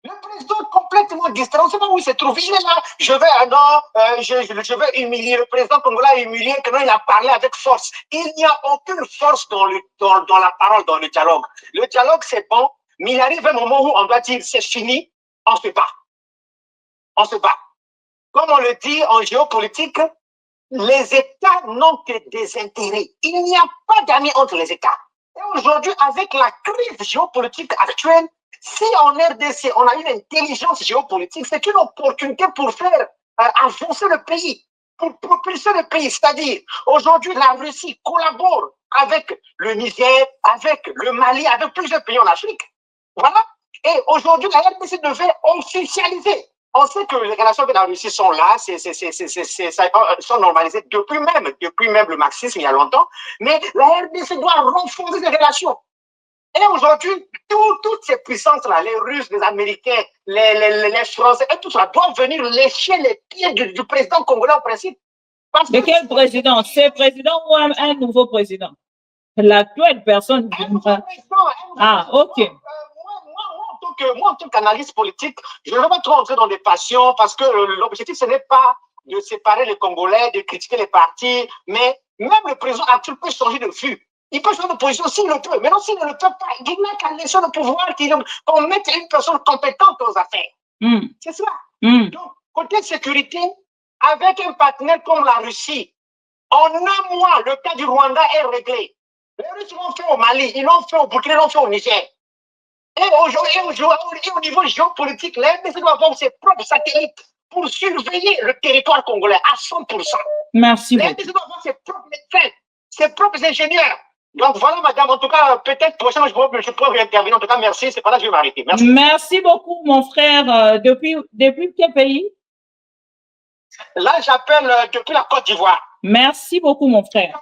Le président est complètement distrait. On ne sait pas où il se trouve. Il est là. Je vais humilier. Le président congolais a humilié que non, il a parlé avec force. Il n'y a aucune force dans la parole, dans le dialogue. Le dialogue, c'est bon, mais il arrive un moment où on doit dire c'est fini, on se bat. On se bat. Comme on le dit en géopolitique, les États n'ont que des intérêts. Il n'y a pas d'amis entre les États. Et aujourd'hui, avec la crise géopolitique actuelle, si en RDC, on a une intelligence géopolitique, c'est une opportunité pour faire avancer le pays, pour propulser le pays. C'est-à-dire, aujourd'hui, la Russie collabore avec le Niger, avec le Mali, avec plusieurs pays en Afrique. Voilà. Et aujourd'hui, la RDC devait officialiser. On sait que les relations avec la Russie sont là, sont normalisées depuis même le marxisme il y a longtemps, mais la RDC doit renforcer les relations. Et aujourd'hui, toutes ces puissances-là, les Russes, les Américains, les Français, et tout ça, doivent venir lécher les pieds du président congolais en principe. De quel président? C'est président ou un nouveau président? L'actuelle personne viendra. Ah, ok. Moi, en tant qu'analyste politique, je ne vais pas trop entrer dans des passions parce que l'objectif, ce n'est pas de séparer les Congolais, de critiquer les partis, mais même le président actuel peut changer de vue. Il peut changer de position s'il le peut. Mais non, s'il ne le peut pas, il n'a qu'à laisser le pouvoir, qu'on mette une personne compétente aux affaires. C'est ça. Donc, côté sécurité, avec un partenaire comme la Russie, en un mois, le cas du Rwanda est réglé. Les Russes l'ont fait au Mali, ils l'ont fait au Burkina, ils l'ont fait au Niger. Et au niveau géopolitique, la RDC doit avoir ses propres satellites pour surveiller le territoire congolais à 100%. Merci. La RDC doit avoir ses propres médecins, ses propres ingénieurs. Donc voilà, madame, en tout cas, peut-être prochainement, je pourrais réintervenir. En tout cas, merci, c'est pas là que je vais m'arrêter. Merci. Merci beaucoup, mon frère. Depuis quel pays? Là, j'appelle depuis la Côte d'Ivoire. Merci beaucoup, mon frère.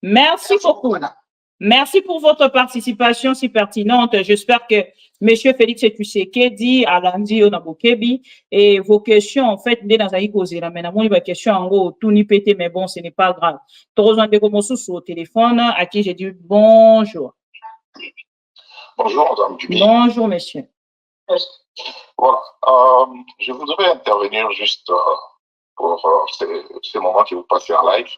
Merci beaucoup. Voilà. Merci pour votre participation si pertinente. J'espère que M. Félix Tshisekedi a lundi au Nabokebi et vos questions, en fait, dès dans la posé la maintenant, vos questions en gros, tout n'y pété, mais bon, ce n'est pas grave. Heureusement que vous au téléphone, à qui j'ai dit bonjour. Bonjour, Madame Duby. Bonjour, monsieur. Voilà. Je voudrais intervenir juste pour ces moments que vous passez en live.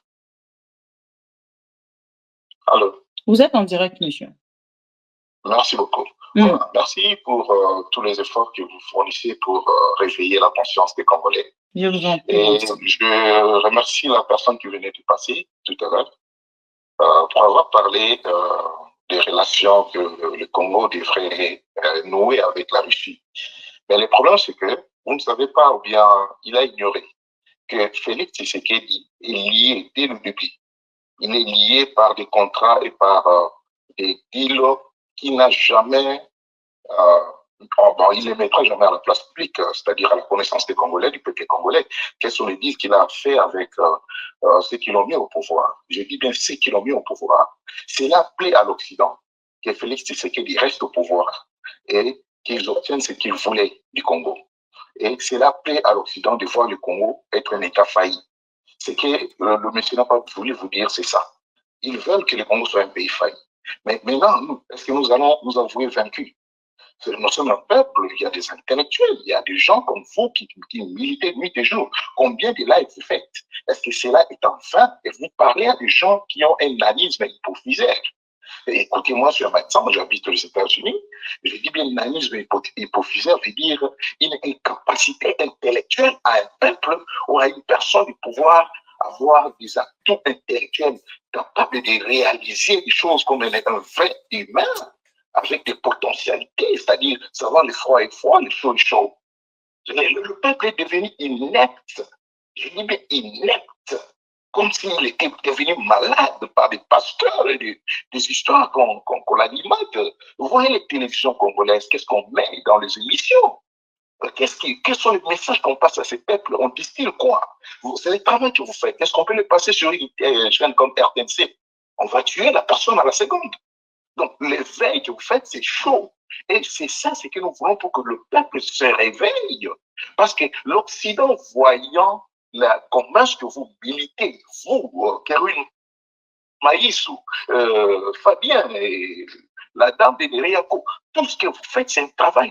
Allô? Vous êtes en direct, monsieur. Merci beaucoup. Voilà. Merci pour tous les efforts que vous fournissez pour réveiller la conscience des Congolais. Je vous en prie. Et je remercie la personne qui venait de passer tout à l'heure pour avoir parlé des relations que le Congo devrait nouer avec la Russie. Mais le problème, c'est que vous ne savez pas, ou bien il a ignoré, que Félix Tshisekedi est lié dès le début. Il est lié par des contrats et par des deals qui n'a jamais, il ne les mettra jamais à la place publique, c'est-à-dire à la connaissance des Congolais, du peuple congolais. Quels sont les deals qu'il a fait avec ceux qui l'ont mis au pouvoir? Je dis bien ceux qui l'ont mis au pouvoir. Cela plaît à l'Occident que Félix Tshisekedi reste au pouvoir et qu'ils obtiennent ce qu'ils voulaient du Congo. Et cela plaît à l'Occident de voir le Congo être un État failli. Ce que le monsieur n'a pas voulu vous dire, c'est ça. Ils veulent que le Congo soit un pays failli. Mais maintenant, nous, est-ce que nous allons nous avouer vaincus? Nous sommes un peuple, il y a des intellectuels, il y a des gens comme vous qui militent nuit et jour. Combien de lives vous faites? Est-ce que cela est enfin? Et vous parlez à des gens qui ont un nanisme hypophysaire. Écoutez-moi, je suis un médecin, j'habite aux États-Unis. Je dis bien nanisme hypophysaire veut dire une incapacité intellectuelle à un peuple ou à une personne de pouvoir avoir des atouts intellectuels capables de réaliser des choses comme un vrai humain avec des potentialités, c'est-à-dire savoir le froid est froid, le chaud est chaud. Le peuple est devenu inepte. Je dis bien inepte. Comme s'il était devenu malade par des pasteurs et des histoires qu'on alimente. Vous voyez les télévisions congolaises, qu'est-ce qu'on met dans les émissions? Quels sont les messages qu'on passe à ces peuples? On distille quoi? C'est le travail que vous faites. Est-ce qu'on peut le passer sur une chaîne comme RTNC? On va tuer la personne à la seconde. Donc, l'éveil que vous faites, c'est chaud. Et c'est ça, c'est que nous voulons pour que le peuple se réveille. Parce que l'Occident, voyant comment est-ce que vous militez, vous, Kerwin Maïsou, Fabien, et la dame de Neriako, tout ce que vous faites, c'est un travail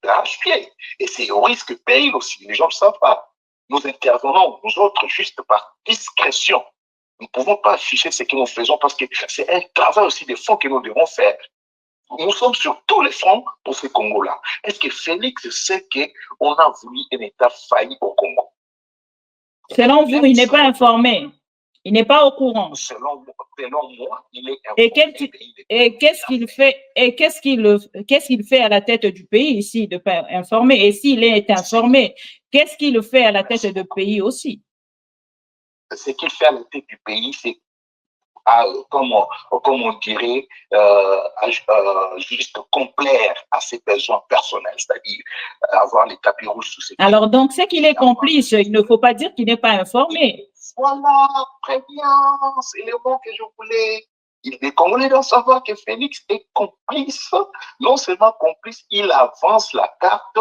d'arrache-pied. Et c'est au risque paye aussi, les gens ne le savent pas. Nous intervenons, nous autres, juste par discrétion. Nous ne pouvons pas afficher ce que nous faisons parce que c'est un travail aussi de fond que nous devons faire. Nous sommes sur tous les fronts pour ce Congo-là. Est-ce que Félix sait qu'on a voulu un État failli au Congo? Selon vous, il n'est pas informé. Il n'est pas au courant. Selon moi, il est informé. Et qu'est-ce qu'il fait? Et qu'est-ce qu'il fait à la tête du pays ici de pas informer? Et s'il est informé, qu'est-ce qu'il fait à la tête du pays aussi? Ce qu'il fait à la tête du pays, c'est, comme on dirait, juste complaire à ses besoins personnels, c'est-à-dire avoir les tapis rouges sous ses pieds. Alors, donc, c'est qu'il est complice. Il ne faut pas dire qu'il n'est pas informé. Voilà, très bien, c'est le mot que je voulais. Les Congolais doivent savoir que Félix est complice. Non seulement complice, il avance la carte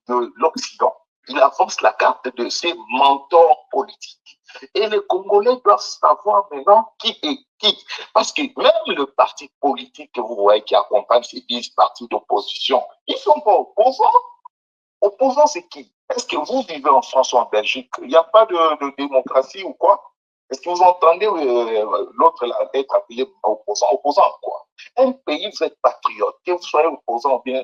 de l'Occident. Il avance la carte de ses mentors politiques. Et les Congolais doivent savoir maintenant qui est qui. Parce que même le parti politique que vous voyez qui accompagne ces 10 partis d'opposition, ils ne sont pas opposants. Opposants, c'est qui? Est-ce que vous vivez en France ou en Belgique? Il n'y a pas de démocratie ou quoi? Est-ce que vous entendez l'autre être appelé opposant? Opposant quoi? Un pays, vous êtes patriote. Que vous soyez opposant ou bien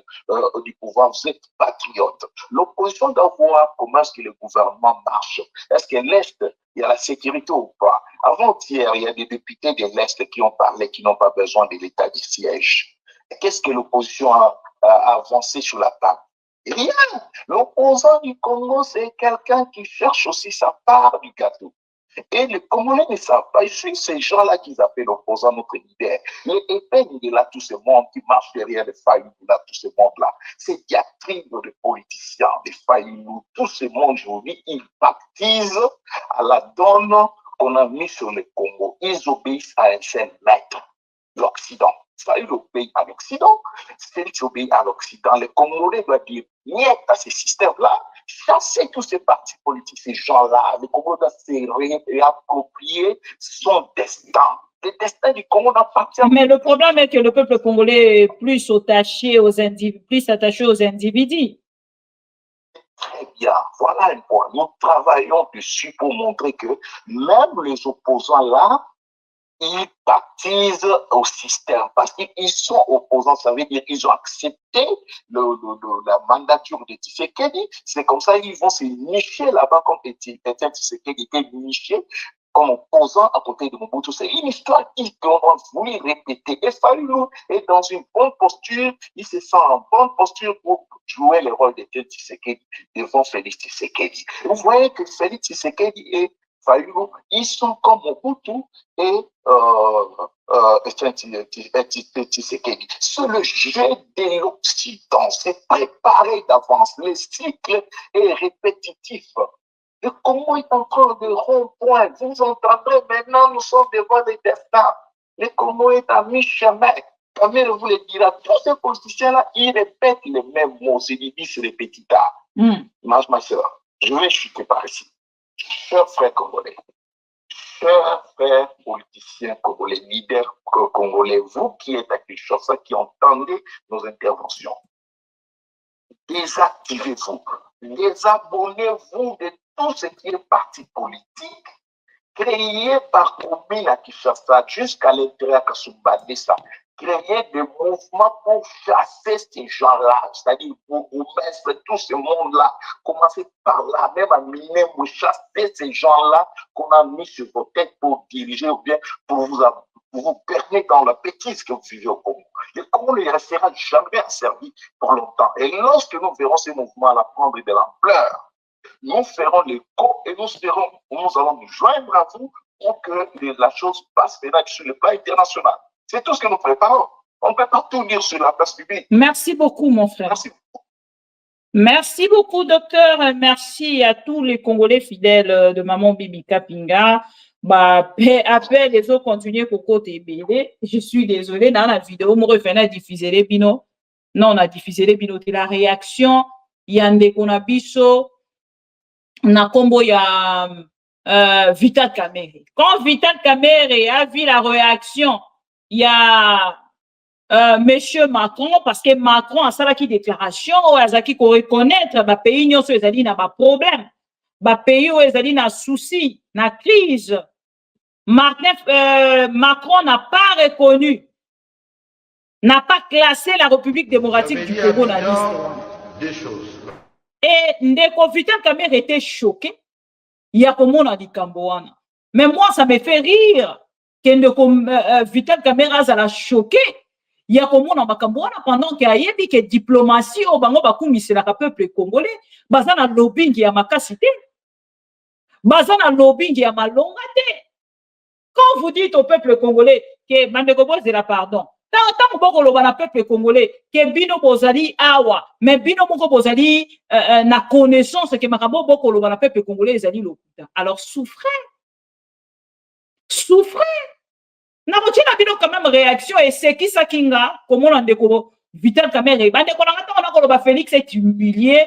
du pouvoir, vous êtes patriote. L'opposition doit voir comment est-ce que le gouvernement marche. Est-ce que l'Est, il y a la sécurité ou pas? Avant-hier, il y a des députés de l'Est qui ont parlé qui n'ont pas besoin de l'état de siège. Qu'est-ce que l'opposition a avancé sur la table? Rien. L'opposant du Congo, c'est quelqu'un qui cherche aussi sa part du gâteau. Et les Congolais ne savent pas. C'est ces gens-là qu'ils appellent opposants, notre leader. Les épingles de là, tout ce monde qui marche derrière les failles de là, tout ce monde-là. Ces diatribes de politiciens, des failles, tout ce monde aujourd'hui, ils baptisent à la donne qu'on a mis sur le Congo, ils obéissent à un seul maître, l'Occident. Ça, il obéit à l'Occident. S'il obéit à l'Occident, les Congolais doivent dire niet à ces systèmes-là, chasser tous ces partis politiques, ces gens-là. Les Congolais doivent se réapproprier son destin. Le destin du Congo n'appartient pas. Mais le problème est que le peuple congolais est plus attaché aux individus. Très bien, voilà un point. Nous travaillons dessus pour montrer que même les opposants là, ils baptisent au système parce qu'ils sont opposants, ça veut dire qu'ils ont accepté la mandature de Tshisekedi. C'est comme ça qu'ils vont se nicher là-bas comme Étienne Tshisekedi était niché comme opposant à côté de Mobutu. C'est une histoire qu'on a voulu répéter. Et Fayulu est dans une bonne posture, il se sent en bonne posture pour jouer le rôle d'Étienne Tshisekedi devant Félix Tshisekedi. Vous voyez que Félix Tshisekedi et Fayulu, ils sont comme Mobutu et Tshisekedi. C'est le jeu de l'Occident, c'est préparé d'avance. Le cycle est répétitif. Le Congo est encore de rond-point. Vous entendrez maintenant, nous sommes devant des destins. Le Congo est à mi-chemin. Kamere vous le dira, tous ces politiciens-là, ils répètent les mêmes mots. C'est du bis répétita. Ma soeur, je vais chuter par ici. Chers frères congolais, chers frères politiciens congolais, leaders congolais, vous qui êtes à Kinshasa, qui entendez nos interventions, désactivez-vous, désabonnez-vous de tout ce qui est parti politique créé par Koumine à Kinshasa jusqu'à l'intérieur de Kasumbalesa. Créer des mouvements pour chasser ces gens-là, c'est-à-dire pour mettre tout ce monde-là, commencer par là, même à miner, pour chasser ces gens-là qu'on a mis sur vos têtes pour diriger ou bien pour vous permettre dans la bêtise que vous vivez au Congo. Le Congo ne restera jamais asservi pour longtemps. Et lorsque nous verrons ces mouvements-là prendre de l'ampleur, nous ferons l'écho et nous allons nous joindre à vous pour que la chose passe sur le plan international. C'est tout ce que nous préparons. On ne peut pas tout dire sur la place publique. Merci beaucoup, mon frère. Merci. Merci beaucoup, docteur. Merci à tous les Congolais fidèles de Maman Bibi Kapinga. Après, les autres continuent pour côté BD. Je suis désolée, dans la vidéo, on revenait à diffuser les binos. Non, on a diffusé les binos. La réaction, il y a un déconabiso. Na combo, il y a Vital Kamerhe. Quand Vital Kamerhe a vu la réaction, il y a Monsieur Macron, parce que Macron a ça qui déclaration, il a qui reconnaître, le pays n'a pas problème, le pays n'a souci, n'a crise. Macron n'a pas reconnu, n'a pas classé la République démocratique du Congo dans la liste. Deux choses. Et Ndeko Vital Kamerhe était choqué. Il y a comme on a dit Cambouana. Mais moi, ça me fait rire. Que Vital Kamerhe a choqué. Il y a comme on a Cambouana pendant qu'il y a eu que diplomatie au bango bakumi c'est la peuple congolais. Bazana lobbying ya makasité. Bazana lobbying ya malongate. Quand vous dites au peuple congolais que Bandeko Boz de la pardon. Tant que le peuple congolais, que bino bozali awa, mais bino moko bozali na connaissance que makabo boko le peuple congolais ezali lokuta. Alors souffrez. Na rotina bino quand même réaction et c'est qui ça kinga comme on ndeko Vital Kamerhe. Bandeko na ngata na ko Félix est humilié,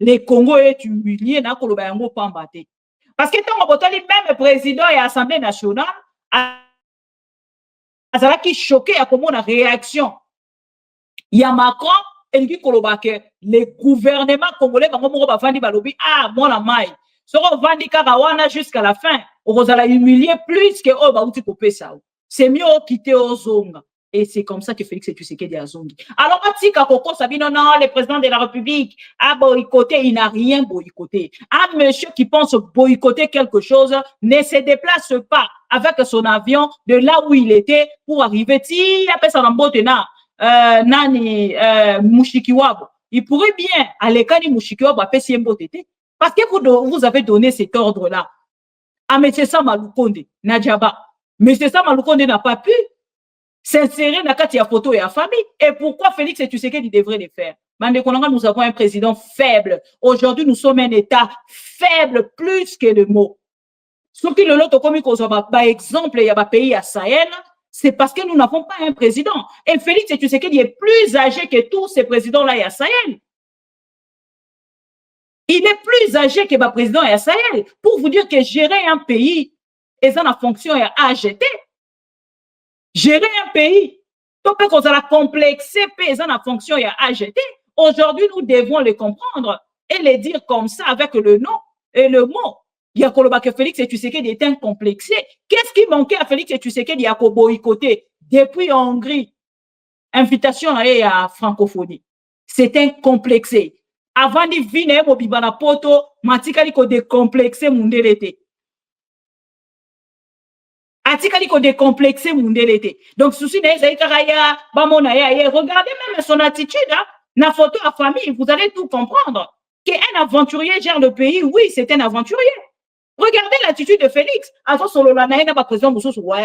les Congo est humilié na ko yango pambate. Parce que tant botali même président et assemblée nationale ça qui choqué à comment la réaction. Il y a Macron et il dit que les gouvernements congolais vont vandi balobi moi la maille. Sera vandi karawana jusqu'à la fin. On va humilier plus que baouti kopé ça. C'est mieux quitter aux zonga. Et c'est comme ça que Félix Tshisekedi a zongi. Alors Atika Koko Sabino non, le président de la République a boycotté, il n'a rien boycotté. Un monsieur qui pense boycotter quelque chose ne se déplace pas avec son avion de là où il était pour arriver. Si après ça n'embotena nani Mushikiwabo, il pourrait bien aller quand Mushikiwabo a fait mbotete parce que vous avez donné cet ordre là à M. Samalukonde Nadjaba. M. Samalukonde n'a pas pu s'insérer dans la photo et la famille. Et pourquoi Félix Tshisekedi devrait le faire? Nous avons un président faible. Aujourd'hui, nous sommes un État faible plus que le mot. Ce qui le lot comme par exemple, il y a un pays à Sahel, c'est parce que nous n'avons pas un président. Et Félix Tshisekedi est plus âgé que tous ces présidents-là à Sahel. Il est plus âgé que le président à Sahel. Pour vous dire que gérer un pays, et ça la fonction est AGT. Gérer un pays, tout peut qu'on a complexé, et ça la fonction est AGT. Aujourd'hui, nous devons le comprendre et le dire comme ça avec le nom et le mot. Il y a que Félix Tshisekedi est incomplexé. Qu'est-ce qui manquait à Félix Tshisekedi? Il y a boycotté depuis en Hongrie. Invitation à la francophonie. C'est incomplexé. Avant de venir au Bibana Poto, Matikali ko décomplexé mundelete. Atikali ko décomplexé mundelete. Donc, souci n'est pas regardez même son attitude, hein, la photo à famille, vous allez tout comprendre. Qu'un aventurier gère le pays, oui, c'est un aventurier. Regardez l'attitude de Félix. Azo solo la naïna ba président Moussous, ouais,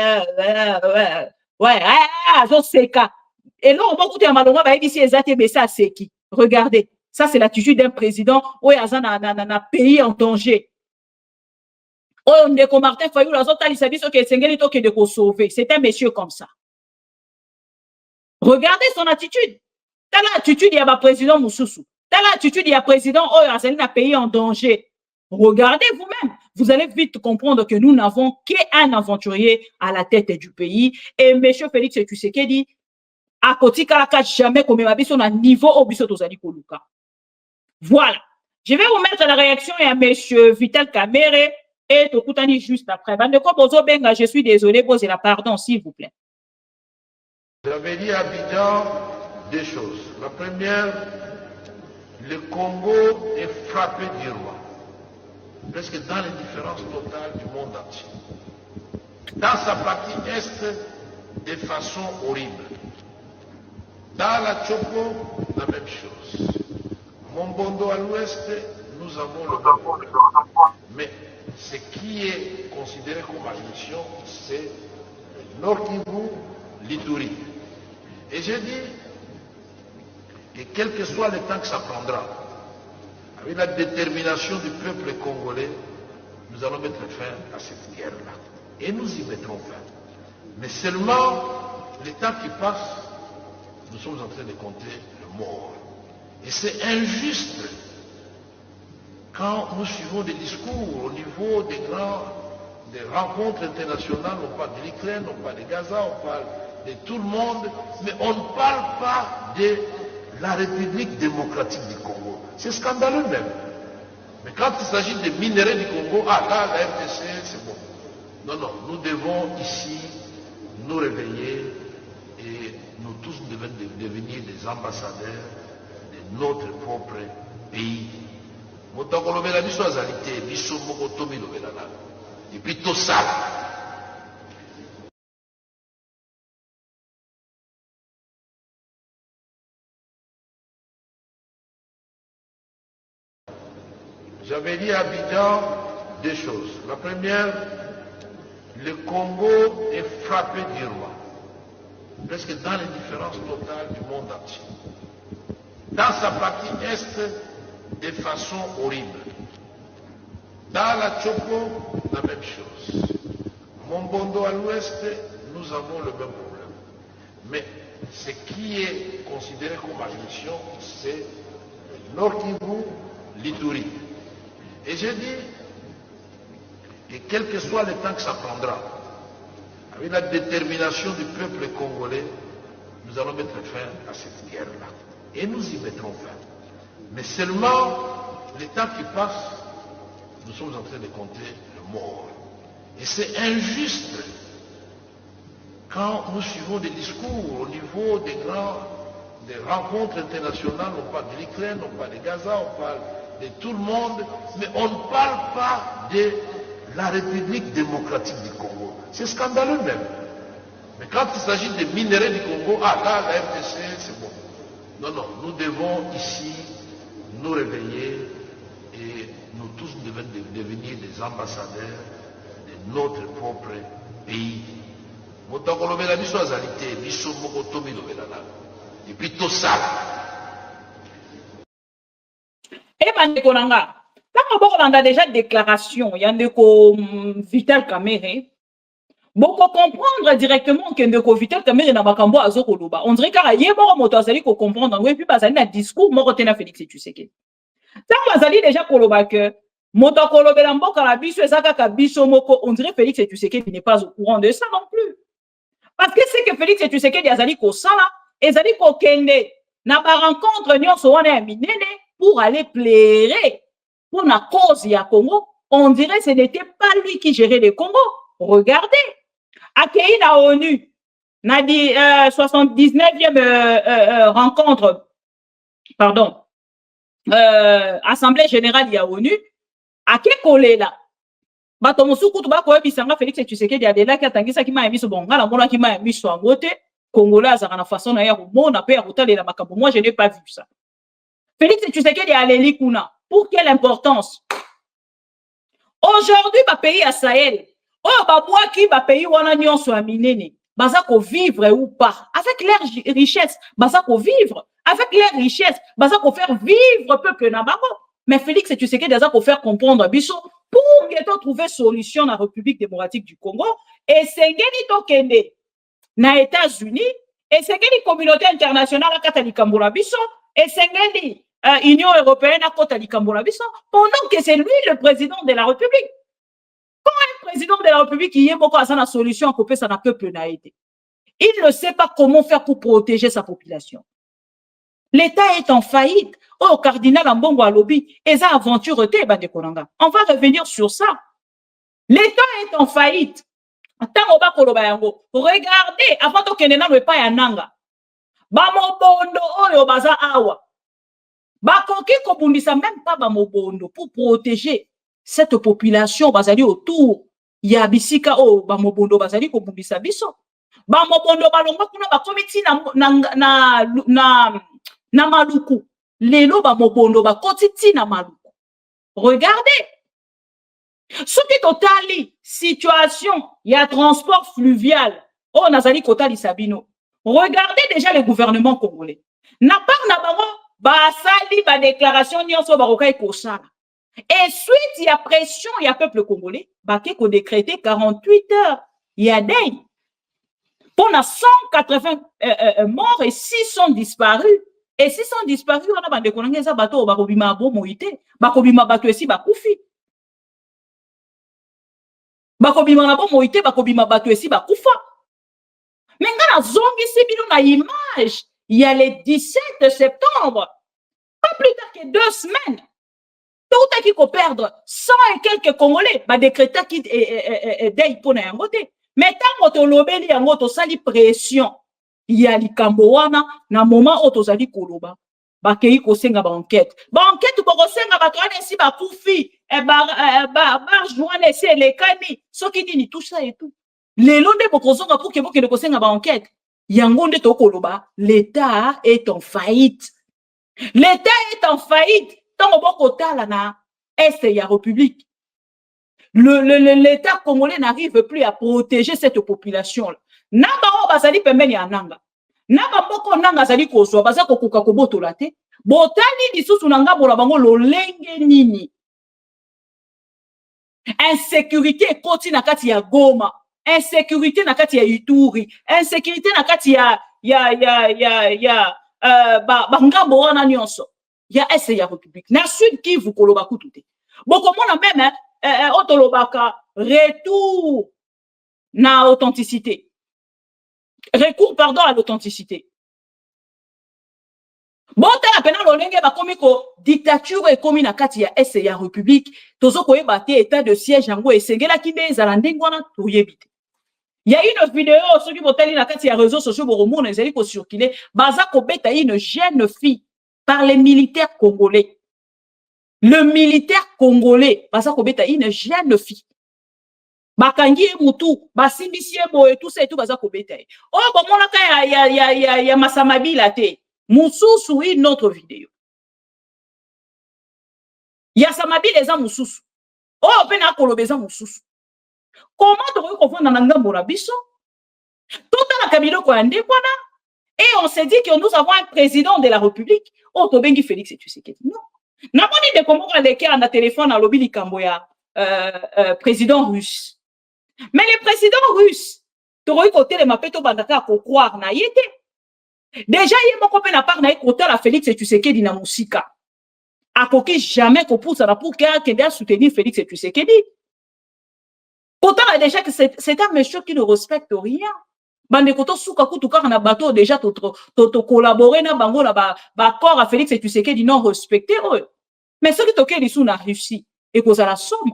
azo seka. Et là, on va écouter un malonga, bah, ici, mais ça, c'est qui? Regardez. Ça, c'est l'attitude d'un président. Oui, il y a un pays en danger. On est comme Martin Fayou, la zone, il s'agit de sauver. C'est un monsieur comme ça. Regardez son attitude. T'as l'attitude, il y a un président Moussous. T'as l'attitude, il y a un président, oh, il y a un pays en danger. Regardez vous-même. Vous allez vite comprendre que nous n'avons qu'un aventurier à la tête du pays. Et M. Félix Tshisekedi, à côté Kalaka, jamais comme ma son à niveau au biso tozali koluka. Voilà. Je vais vous mettre la réaction à M. Vital Kamere et Tokutani juste après. Bandeko Bozo Benga, je suis désolé, posez la pardon, s'il vous plaît. J'avais dit à Abidjan deux choses. La première, le Congo est frappé du roi. Presque dans les différences totales du monde entier. Dans sa partie est, de façon horrible. Dans la Chopo, la même chose. Mombondo à l'ouest, nous avons le même problème. Mais ce qui est considéré comme agression, c'est Nord Kivu, l'Ituri. Et j'ai dit que quel que soit le temps que ça prendra, avec la détermination du peuple congolais, nous allons mettre fin à cette guerre-là. Et nous y mettrons fin. Mais seulement, le temps qui passe, nous sommes en train de compter le mort. Et c'est injuste quand nous suivons des discours au niveau des rencontres internationales, on parle de l'Ukraine, on parle de Gaza, on parle de tout le monde, mais on ne parle pas de la République démocratique du Congo. C'est scandaleux même. Mais quand il s'agit des minerais du Congo, ah là, la RDC, c'est bon. Non, non, nous devons ici nous réveiller et nous tous devons devenir des ambassadeurs de notre propre pays. Et puis tout ça. J'avais dit à Abidjan deux choses. La première, le Congo est frappé du roi. Presque dans les différences totales du monde entier. Dans sa partie est, de façon horrible. Dans la Chopo, la même chose. Mombondo à l'ouest, nous avons le même problème. Mais ce qui est considéré comme agression, c'est Nord Kivu, l'Ituri. Et j'ai dit que quel que soit le temps que ça prendra, avec la détermination du peuple congolais, nous allons mettre fin à cette guerre-là. Et nous y mettrons fin. Mais seulement, le temps qui passe, nous sommes en train de compter le mort. Et c'est injuste quand nous suivons des discours au niveau des rencontres internationales, on parle de l'Ukraine, on parle de Gaza, on parle de tout le monde, mais on ne parle pas de la République démocratique du Congo. C'est scandaleux même. Mais quand il s'agit des minerais du Congo, ah là, la RDC, c'est bon. Non, non, nous devons ici nous réveiller et nous tous devons devenir des ambassadeurs de notre propre pays. Et puis tout ça. Eh ben, Nikolanga, on a déjà déclaration, il y a un Vital Kamerhe. Beaucoup comprendre directement que Ndeko Vital Kamerhe na makambo azokoloba. On dirait qu'il y a un moto azali ko comprendre et puis bazali na discours moko tena Félix Tshisekedi. Ça bazali déjà koloba que moto kolobela mboka la biso ezaka ka biso moko, on dirait Félix Tshisekedi n'est pas au courant de ça non plus. Parce que c'est que Félix Tshisekedi azali ko sala, ezali ko kende na ba rencontre nyonso wana ya minene pour aller plairer pour la cause ya Congo. On dirait que ce n'était pas lui qui gérait le Congo. Regardez. Accueilli la ONU, n'a dit 79e rencontre, pardon, Assemblée générale ya ONU, à quel collé là? Batomosu kutuba ko bisanga Félix Tshisekedi a delà katangisa ki ma emiso bonga la mona ki ma emiso angote Congolais za na façon na ya mona pe ya kotalela makambo. Moi je n'ai pas vu ça. Félix Tshisekedi a leli kuna. Pour quelle importance? Aujourd'hui ba pays à Sahel. Oh, bah, moi qui va payer wana nyonso ya minene, baza ko vivre ou pas. Avec leur richesse, baza ko vivre. Avec leur richesse, baza ko faire vivre peuple na bango. Mais Félix Tshisekedi baza ko faire comprendre biso pour que trouver solution na République démocratique du Congo et sengeli to kende na États-Unis et sengeli communauté internationale akata likambola biso et sengeli Union européenne akota likambola biso pendant que c'est lui le président de la République. Quand un président de la République qui est beaucoup à la solution à couper ça n'a peuple n'a été. Il ne sait pas comment faire pour protéger sa population. L'État est en faillite. Oh, cardinal Ambongo à lobby, et ça aventure on va revenir sur ça. L'État est en faillite. Regardez, avant que nous ne pas à Nanga. Bamobondo oyo baza awa. Bakoki kobundisa même pas bamobondo pour protéger cette population bazali autour ya bisika o bamobondo bazali kobundisa biso. Bamobondo balongwa kuna bakomiti na maluku. Lelo bamobondo bakoti na maluku. Regardez. Ce qui totali situation ya transport fluvial o nazali kotali sabino. Regardez déjà le gouvernement congolais. Na part na bango basali ba déclaration nyonso barokai kosala. Et suite il y a pression il y a peuple congolais baké ko décréter 48 heures il y a day. Pour 180 morts et 600 disparus. Et 600 disparus, on a des collègues, ça bateau, bakobima bomoité, bakobima bateau ici, bakoufi. Bakobima na bomoité, bakobima bateau ici, bakoufa. Mais quand la zone ici, na image, il y a le 17 septembre, pas plus tard que 2 semaines, tout à qui qu'on perdre 100 et quelques Congolais, bah décréter qui est pour na ngoté. Mais tant qu'on lobeli yango sali pression. Il y a likambo wana na moment otozali koloba bakei kosenga ba enquête boko senga bato wana si ba kufi joindre c'est les kani soki nini tout ça et tout lelo nde boko zonga pour que boke kosenga ba enquête yango nde to koloba l'état est en faillite tant boko tala na est ya république l'état congolais n'arrive plus à protéger cette population là. Naba o bazali pembeni ya nanga. Naba moko nanga zali kozwa baza kokuka kobotola te. Botali lisusu nanga bola bango lolenge nini. Insécurité koti na kati ya Goma, insécurité na kati ya Ituri, insécurité na kati ya bangambo wana nyonso. Ya ese ya République. Na Sud Kivu koloba kutute. Boko mona même otolobaka retour na authenticité. Recours, pardon, à l'authenticité. Bon, t'as la peine l'olenge ba komi ko dictature et komi na kati ya ese ya république. Tozo ko ebate état de siège yango esengela kibe za ndengwana toyebite. Il y a une vidéo sur qui boteli na kati ya réseaux sociaux boromona ezali ko circuler baza ko beta une jeune fille par les militaires congolais. Le militaire congolais baza ko beta une jeune fille. Bakangi mutu basimbisi ebo et tout ça et tout baza kobeta oh bomona ka ya masamabila te mususu une autre vidéo ya samabila eza mususu oh pena kolobeza mususu comment to comprendre na ngambo na biso tout na kabilo ko ande kwana et on s'est dit que nous avons un président de la République oh to bengi Félix Tshisekedi non Namoni de Congo aleke na téléphone à lobby likambo ya président russe. Mais le président russe, toroyi côté le mapeto bandaka ko croire na yete. Déjà yé moko pe na part na côté la Félix Tshisekedi na musika. Akoki jamais ko poussa na pour qu'elle soutenir Félix Tshisekedi. Pourtant déjà que c'est un monsieur qui ne respecte rien. Bande koto suka kutuka na bateau déjà to collaborer na bango la ba accord à Félix Tshisekedi non respecté eux. Mais ce qui toke li sous na Russie et cause à la somme.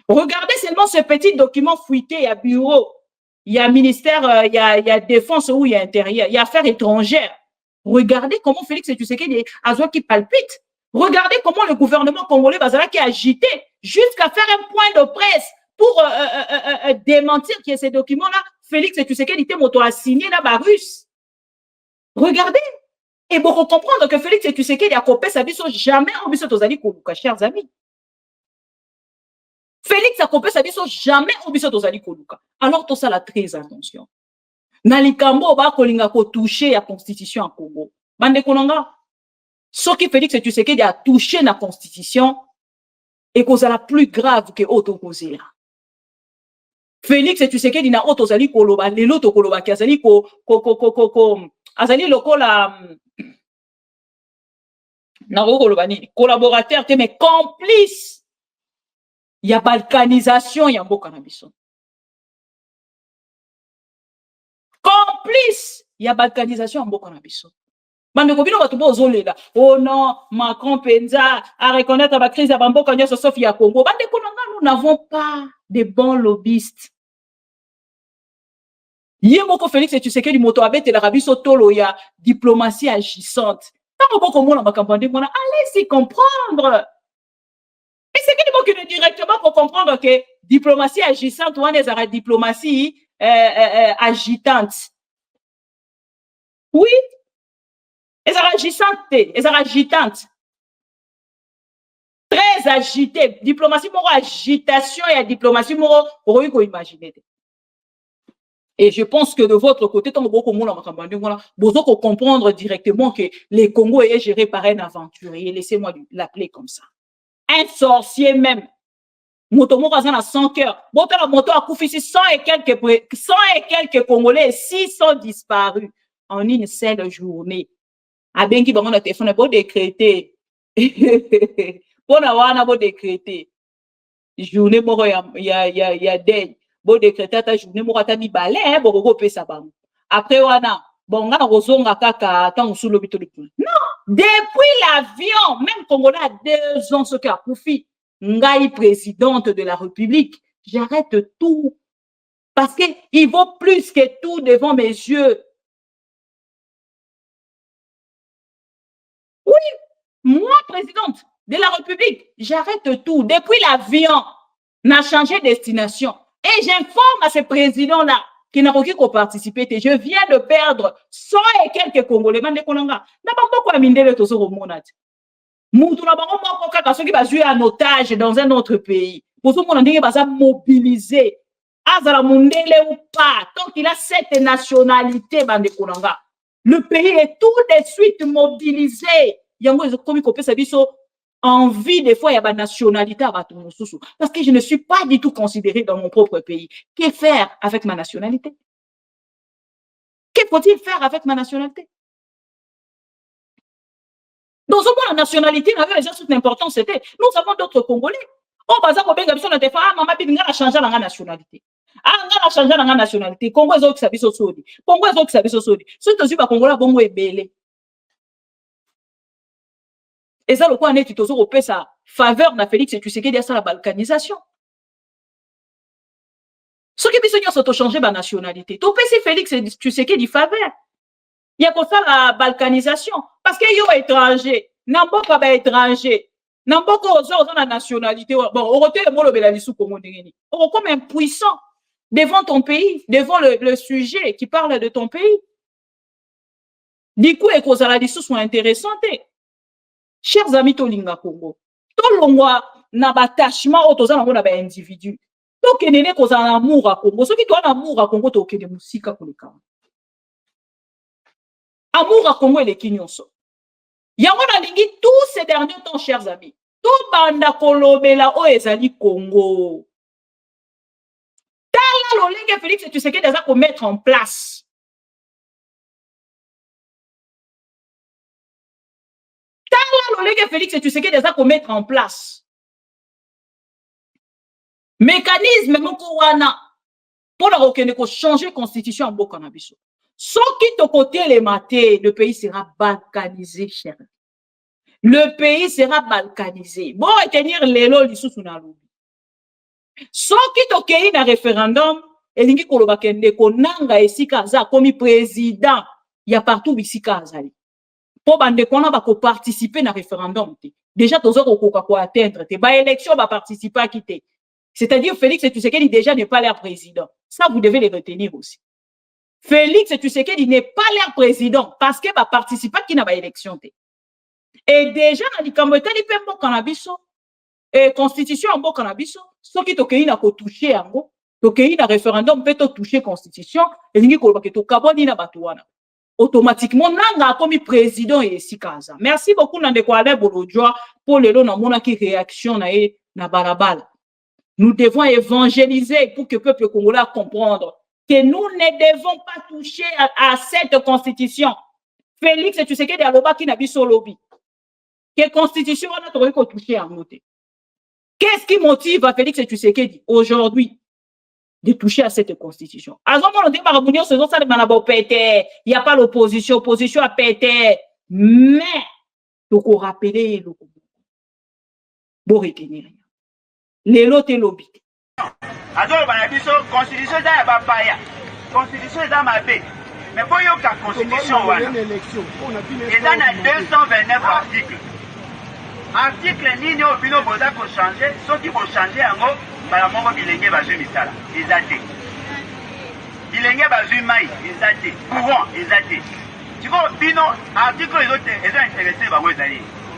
Regardez seulement ce petit document fouillé, il y a bureau, il y a ministère, il y a défense ou il y a intérieur, il y a affaires étrangères. Regardez comment Félix Tshisekedi a qui palpite. Regardez comment le gouvernement congolais Bazala qui a agité jusqu'à faire un point de presse pour démentir que ces documents-là, Félix Tshisekedi était moto a signé là-bas russe. Regardez. Et pour comprendre que Félix Tshisekedi a copé sa vie, jamais en biso tozali koluka, chers amis. Félix a copé sa vie, jamais en biso tozali koluka. Alors tout ça là, très attention. Nalikambo ba kolinga ko toucher la constitution en Congo. Bande konanga. Ce qui Félix Tshisekedi a touché la constitution et cause la plus grave que auto cause là. Félix Tshisekedi na auto zali koloba lelo to koloba ki azali azali lokola na koloba ni collaborateur mais complice. Il y a balkanisation ya mboka na biso. Complice, il y a balkanisation ya mboka na biso. Bande ko bino batu bozolela. Oh non, Macron penza à reconnaître la crise ya mboka nyoso sauf ya Congo. Bande ko nous n'avons pas de bons lobbyistes. Yemoko Félix Tshisekedi moto abete la rabiso tolo ya diplomatie agissante. Tant boko mona makambande mona allez-y comprendre. Et c'est qu'il faut directement pour comprendre que diplomatie agissante ou une diplomatie agitante. Oui, elles sont agissantes, elles sont agitantes. Très agitées. Diplomatie moro agitation et diplomatie moro on peut imaginer. Et je pense que de votre côté, tant beaucoup de monde vous pouvez comprendre directement que le Congo est géré par un aventurier. Laissez-moi l'appeler comme ça. Un sorcier même. Moto moko azana 100 cœurs. Boto la moto a koufisi 100 et quelques Congolais, 600 disparus en une seule journée. Abenki bango na téléphone bo décréter. Pona wana bo décréter. Journée moko ya deuil. Bo décréter ta journée moko ta mi balé bo ko pesa bango. Après wana bonga na kozonga kaka tant sous lobito de tout. Non, depuis l'avion, même Congolais a 2 ans ce qui a profité. Ngai présidente de la République, j'arrête tout. Parce qu'il vaut plus que tout devant mes yeux. Oui, moi, présidente de la République, j'arrête tout. Depuis l'avion, n'a changé de destination. Et j'informe à ce président-là qui n'a aucun qu'à participer. Je viens de perdre 100 et quelques Congolais. N'a pas beaucoup à mindele tout ce monat. Moutou na bango moko kaka soki ba jouer en otage dans un autre pays. Pour ce monde ndenge ba mobiliser. Azala mundele ou pas, tant qu'il a cette nationalité bande konanga. Le pays est tout de suite mobilisé. Yango comme kopé sa biso envie des fois il y a ba nationalité à bato mosusu parce que je ne suis pas du tout considéré dans mon propre pays. Que faire avec ma nationalité? Que faut-il faire avec ma nationalité? Dans ce point, la nationalité n'avait déjà toute l'importance, c'était nous avons d'autres Congolais. On va dire que maman a changé la nationalité. Ah, on a changé la nationalité. Congo est au Xabiso Sodi. Congo est au Xabiso Sodi. Ce que tu as Congo, Bongo est belé. Et ça, le quoi, on est toujours au sa faveur de Félix et tu sais qu'il y a ça la balkanisation. Ce qui est bien, c'est changer la nationalité. Tu peux Félix et tu sais qu'il y a faveur. Il y a comme ça la balkanisation. Parce qu'il y a étranger. N'importe quoi étranger. N'importe quoi aux la nationalité. Bon, on retient le mot le Bélanisou comme on dit. On est comme impuissant devant ton pays, devant le sujet qui parle de ton pays. Du coup, les causes à la dissous sont intéressantes. Chers amis, Tolinga Congo. Tolongwa n'a pas attachement aux individus. Donc, il y a cause à l'amour à Congo. Ceux qui ont l'amour à Congo, tu as des musiques pour les camps. Amour à Congo et les Kinyonso. Yango nalingi tous ces derniers temps, chers amis. Tout banda kolobela o ezali Congo. Tala lolenge Félix Tshisekedi aza ko mettre en place. Tala lolenge Félix Tshisekedi aza ko mettre en place. Mécanisme moko wana pour la reconnaître ko changer constitution en mboka na biso. Soki to côté les matés, le pays sera balkanisé, cher. Le pays sera balkanisé. Bon, retenir lelo lisusu na lobi. Soki to kei na référendum, elingi koloba kende ko nanga esika za komi président ya partout bisika azali. Po bande kona ba ko participer na référendum te. Déjà tozo ko atteindre te. Ba élection ba participer à quitter. C'est-à-dire Félix Tshisekedi déjà n'est pas leur président. Ça vous devez les retenir aussi. Félix Tshisekedi n'est pas leur président parce que va participer qui n'a pas élection. Et déjà dans likambo etali pe mboka na biso et constitution en mboka na biso soki tokei na ko toucher yango tokei na référendum pe to toucher constitution elingi koloba ke to kaboni na bato wana automatiquement nanga komi président et sikaza. Merci beaucoup Ndeko Alain Bolodjoa pour lelo na mona ki réaction na e na balabala. Nous devons évangéliser pour que le peuple congolais comprendre que nous ne devons pas toucher à cette constitution. Félix Tshisekedi aloba ki na biso lobi. Que constitution on a trouvé qu'on toucher en noté. Qu'est-ce qui motive Félix Tshisekedi aujourd'hui de toucher à cette constitution? À ce moment on dit barabunir ce ça manabo pété, il y a pas l'opposition, opposition a pété, mais donc on rappeler le bon retenir. Les lots et lobby. Alors, la constitution est ma païa. Constitution est ma paix. Mais pour y avoir la constitution, il y a 229 articles. Article ni au bino boza pour changer, ceux qui vont changer en gros, par la mort bilenge bazu misala, ils athées. Bilenge bazu maï, ils athées. Courant, ils athées. Tu vois, bino, article les autres, ils ont intéressé, bah ouais,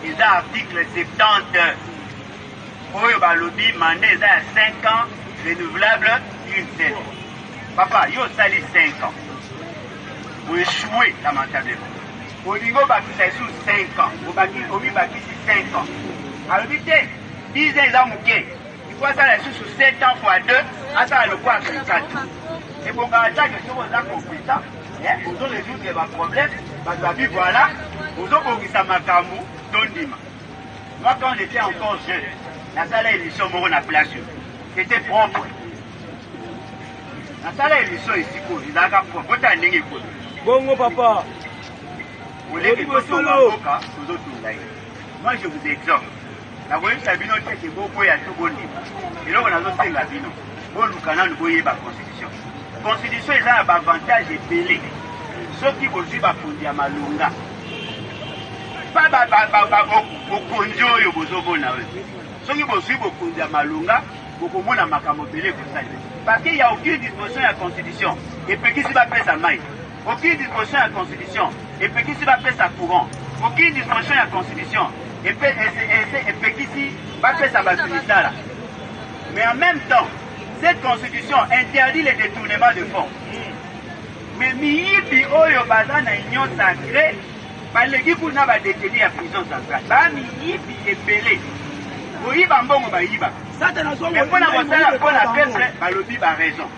ils ont article 70. Oyo balobi mandé eza à 5 ans, renouvelable une seule. Papa, yo sali 5 ans. Vous échouez lamentablement. Olingo bakisa sous 5 ans. Obi bakisi 5 ans. Alors vite, 10 ans eza muke. Il faut ça sous 7 ans fois 2, ata le quoi 4. Et bon quand ça que vous avez compris ça, vous avez résoudre les problèmes, parce que voilà, vous avez compris ça makambu dondima. Moi quand j'étais encore jeune, la salle émission mon na place c'était propre. La salle émission ici quoi, il a propre. Vous t'as ndenge quoi. Bongo papa. Vous voulez que vous soyez moi je vous exhorte. La voyez sabino c'est beaucoup ya tout bon niveau. Et là on a d'autres la bino. Bon lukana nous voyez la constitution. Constitution il a un avantage et belé. Ceux qui vont suivre à malunga. Pas okonjo yo bozobona wewe. Soki bozwi bokonzi ya malunga bokomona makambo belé kosala. Parce qu'il y a aucune disposition de la constitution et puis qui se va faire sa maille. Aucune disposition de la constitution et puis qui se va faire sa courant. Aucune disposition de la constitution et puis qui se va faire sa basunisala. Mais en même temps, cette constitution interdit les détournements de fonds. Mais miyibi oyo baza na union sacrée baleki kuna ba détenir à prison centrale. Ba miyibi ebele. Oyiba mbongo ba yiba. Mais pour la kosala pour la peuple balobi ba raison.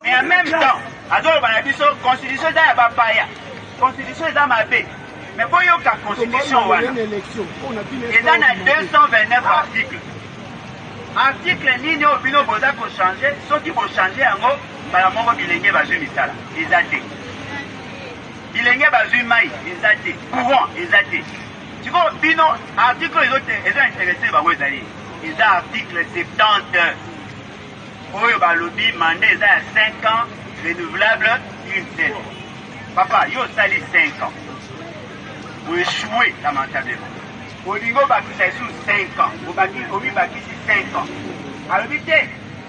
Mais en même temps, azolo ba biso constitution da ba paya. Constitution da mabe. Mais pour yo ka constitution wana. Et dans a 229 articles. Article nini au bino boza pour changer, ceux qui vont changer en gros, par la mort bilenge bazu misala, ils athées. Bilenge bazu maï, ils athées. Courant, ils athées. Tu vois, bino, article les autres, ils ont intéressé, bah ouais, ils ont article 70. Oyo balobi mandé, ils ont à 5 ans, renouvelable une seule. Papa, yo sali 5 ans. Vous échouez lamentablement. Olingo bakisa sous 5 ans. Obi bakisi 5 ans. Alors vite,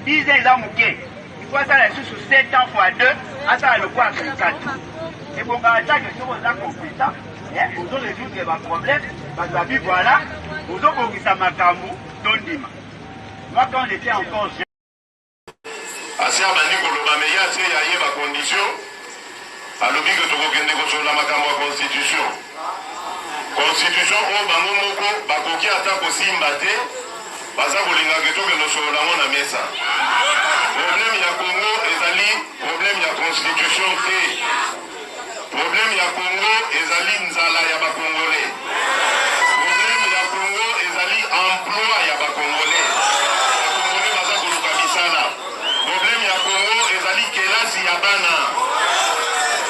10 ans eza muke. Il faut ça sous 7 ans fois 2, ata le quoi 4. Et bon quand ça que vous avez compris ça, vous avez résoudre les problèmes, parce que voilà, vous avez compris ça makambu dondima. Moi quand j'étais encore jeune. Assez abandi koloba mais ya c'est ya ma condition. alobi ke tokokende kosola makambo ya constitution oyo bango moko bakoki ata kosimba te baza kolinga ke tokende kosolola yango na mesa. Problème ya Congo ezali problème ya constitution te. Problème ya Congo ezali nzala ya bakongolais. Problème ya Congo ezali emploi ya bakongolais. Bakongolais baza koluka misala. Problème ya Congo ezali kelasi ya bana.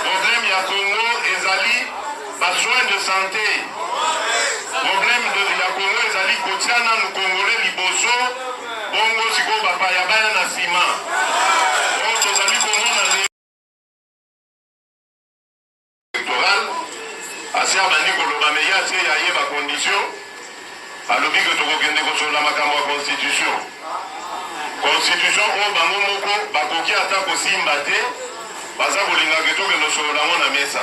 Problème ya Congo ezali besoin de santé. Problème ya Congo ezali kotia nanu congolais liboso bongo sikoyo bapaya baya na nsima. Oyo tozali komona électoral asi abandi koloba me ye atie ya ye bacondition alobi ke tokokende kosola makambo ya constitution oyo bango moko bakoki ata kosimba te baza kolinga ke tokende kosolola yango na mesa.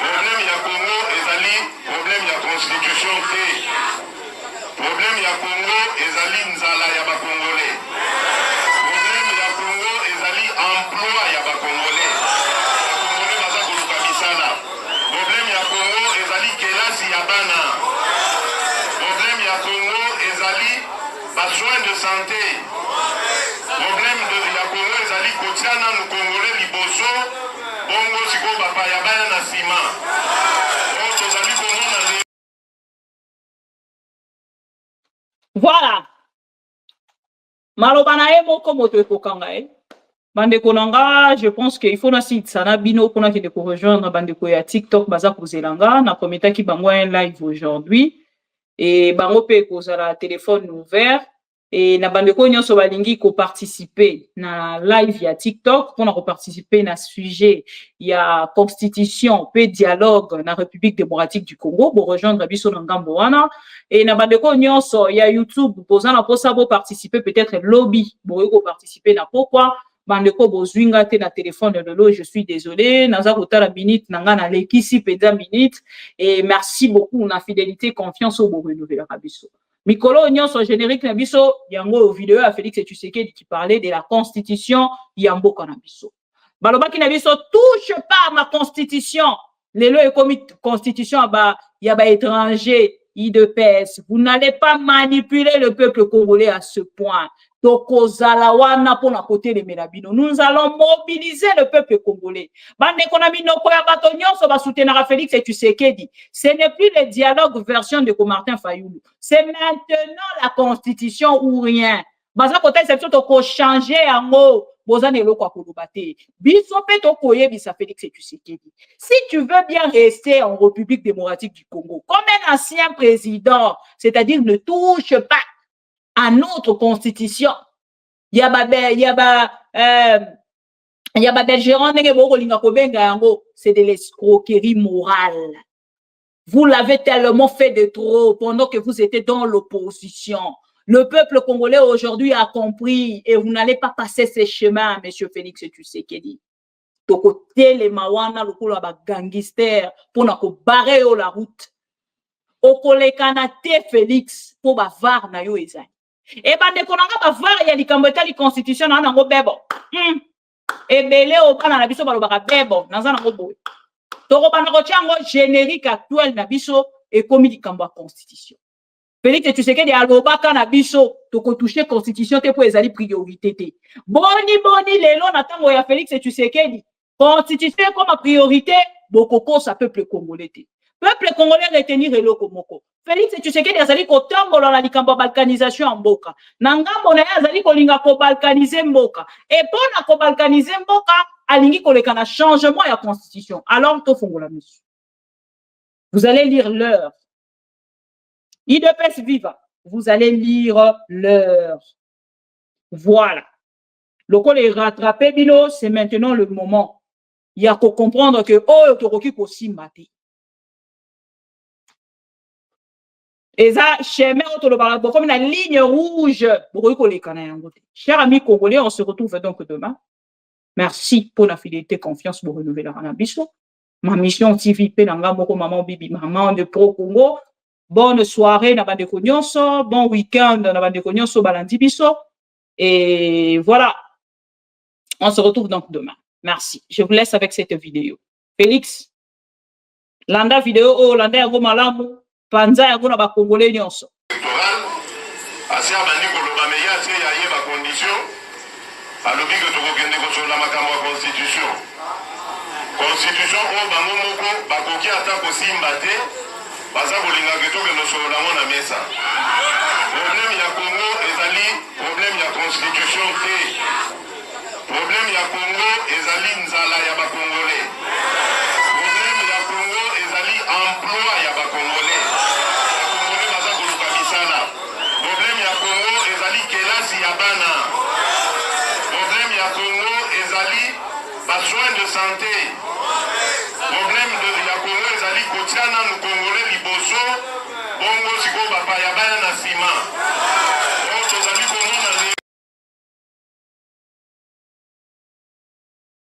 Problème ya Congo ezali problème ya constitution te. Problème ya Congo ezali nzala ya bakongolais. Problème ya Congo ezali emploi ya bakongolais. Bakongolais baza koluka misala. Problème ya Congo ezali kelasi ya bana. Problème ya Congo ezali besoin de santé. Problème ya Congo ezali kotia nanu congolais liboso bongo sikoyo bapaya baya na nsima. Oyo tozali komona Voilà. Malobana e moko moto ekokanga e. Bandeko nanga, je pense qu'il faut na site sana bino pour que de rejoindre bandeko ya TikTok baza kozelanga na prometa ki bango un live aujourd'hui et bango pe kozala téléphone ouvert et na bandeko nyonso balingi ko participer na live ya TikTok pour na participer na sujet ya constitution pe dialogue na République démocratique du Congo pour rejoindre biso na ngambo wana et na bandeko nyonso ya YouTube posana posa bo participer peut-être lobby bo ko participer na pourquoi bandeko bozwinga te na téléphone lelo, je suis désolé naza kotala minute nanga na lekisi peda minute et merci beaucoup na fidélité confiance au bo renouveler biso. Mikolo nyonso générique na biso yango vidéo à Félix Tshisekedi qui parlait de la constitution yamboka na biso. Balobaki na biso touche pas ma constitution. Lelo est comme constitution ya ba étranger IDPS. Vous n'allez pas manipuler le peuple congolais à ce point. Nous allons mobiliser le peuple congolais. Félix Tshisekedi. Ce n'est plus le dialogue version de Martin Fayoulou. C'est maintenant la constitution ou rien. Changer en mot. Si tu veux bien rester en République démocratique du Congo, comme un ancien président, c'est-à-dire ne touche pas à notre constitution, c'est de l'escroquerie morale. Vous l'avez tellement fait de trop pendant que vous étiez dans l'opposition. Le peuple congolais aujourd'hui a compris et vous n'allez pas passer ces chemins, monsieur Félix Tshisekedi. Toko tele mawana lokolo ba gangster pour na ko barrer la route. Okolekana te Félix pour ba var na yo ezali. Et bande konanga ba var ya likambo etali constitution na ngo bebo. Ebele o kana na biso balobaka bebo na zana ngo boy. Toko bana ko tiango générique actuel na biso et komi likambo constitution. Félix Tshisekedi alobaka na biso toko toucher constitution te pour ezali priorité te. Boni lelo na tango ya Félix Tshisekedi. Constitution comme priorité, bokoko sa peuple congolais. Peuple congolais retenir eloko moko. Félix Tshisekedi azali ko tambola na likambo balkanisation en mboka. Nangambo na ye azali ko linga ko balkaniser mboka. Et pona ko balkaniser mboka, alingi ko leka na changement ya constitution. Alors to fongola misu. Vous allez lire l'heure. IDPS viva. Vous allez lire l'heure. Voilà. Le col est rattrapé, Bino, c'est maintenant le moment. Il y a qu'à comprendre que, oh, tu as aussi maté. Et ça, chemin, comme une ligne rouge. Chers amis congolais, on se retrouve donc demain. Merci pour la fidélité, confiance pour renouveler la Biso. Ma mission TV, Penanga, Moko, Maman, Bibi, Maman de Pro Congo. Bonne soirée, Nabande Kognonso. Bon week-end, Nabande Kognonso, Balandi Biso. Et voilà. On se retrouve donc demain. Merci. Je vous laisse avec cette vidéo. Félix, landa vidéo, oh, landa yango malamu, panza yango na ba Congolais nyonso. Asia bandi koloba me ya tie ya ye ba condition alobi ke tokokende kosola makambo ya constitution oyo bango moko bakoki ata kosimba te baza kolinga ke tokende kosola ngo na mesa. Problème ya Congo ezali problème ya constitution te. Problème ya Congo ezali nzala ya ba Congolais. Problème ya Congo ezali emploi ya ba Congolais. Ba Congolais baza koluka misala. Problème ya Congo ezali kelasi ya bana. Problème ya Congo ezali ba soins de santé. Problème ya Congo ezali kotiana nu Congolais liboso bongo siko bapa ya bana na sima.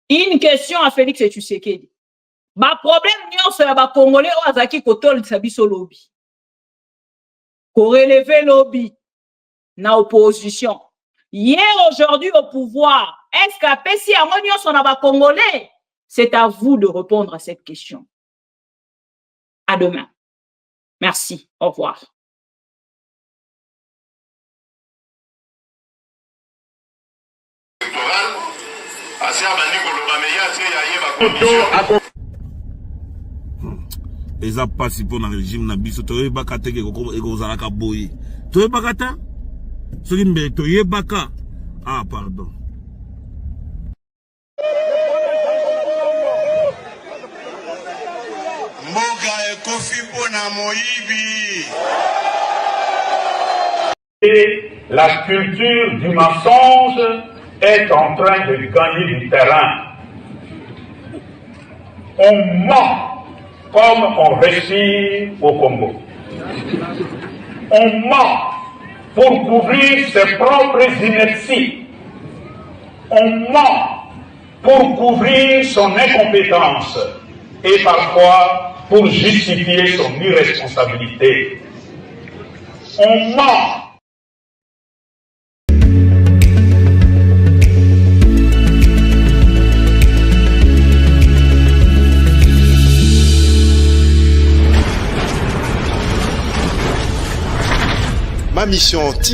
Une question à Félix Tshisekedi. Ba problème nyonso ya ba Congolais o azaki kotolisa biso lobby. Ko relever lobby na opposition. Hier aujourd'hui au pouvoir, est-ce qu'apesi yango nyonso na ba Congolais? C'est à vous de répondre à cette question. À demain. Merci. Au revoir. Eza pasi pour le régime na biso toyebaka te ke ekozalaka boye toyebaka te soki mbe toyebaka pardon. Mboga ekofi mpona moyibi. Et la culture du mensonge est en train de gagner du terrain. On ment comme on réussit au Congo. On ment pour couvrir ses propres inerties. On ment pour couvrir son incompétence et parfois pour justifier son irresponsabilité. On ment. Ma mission TV.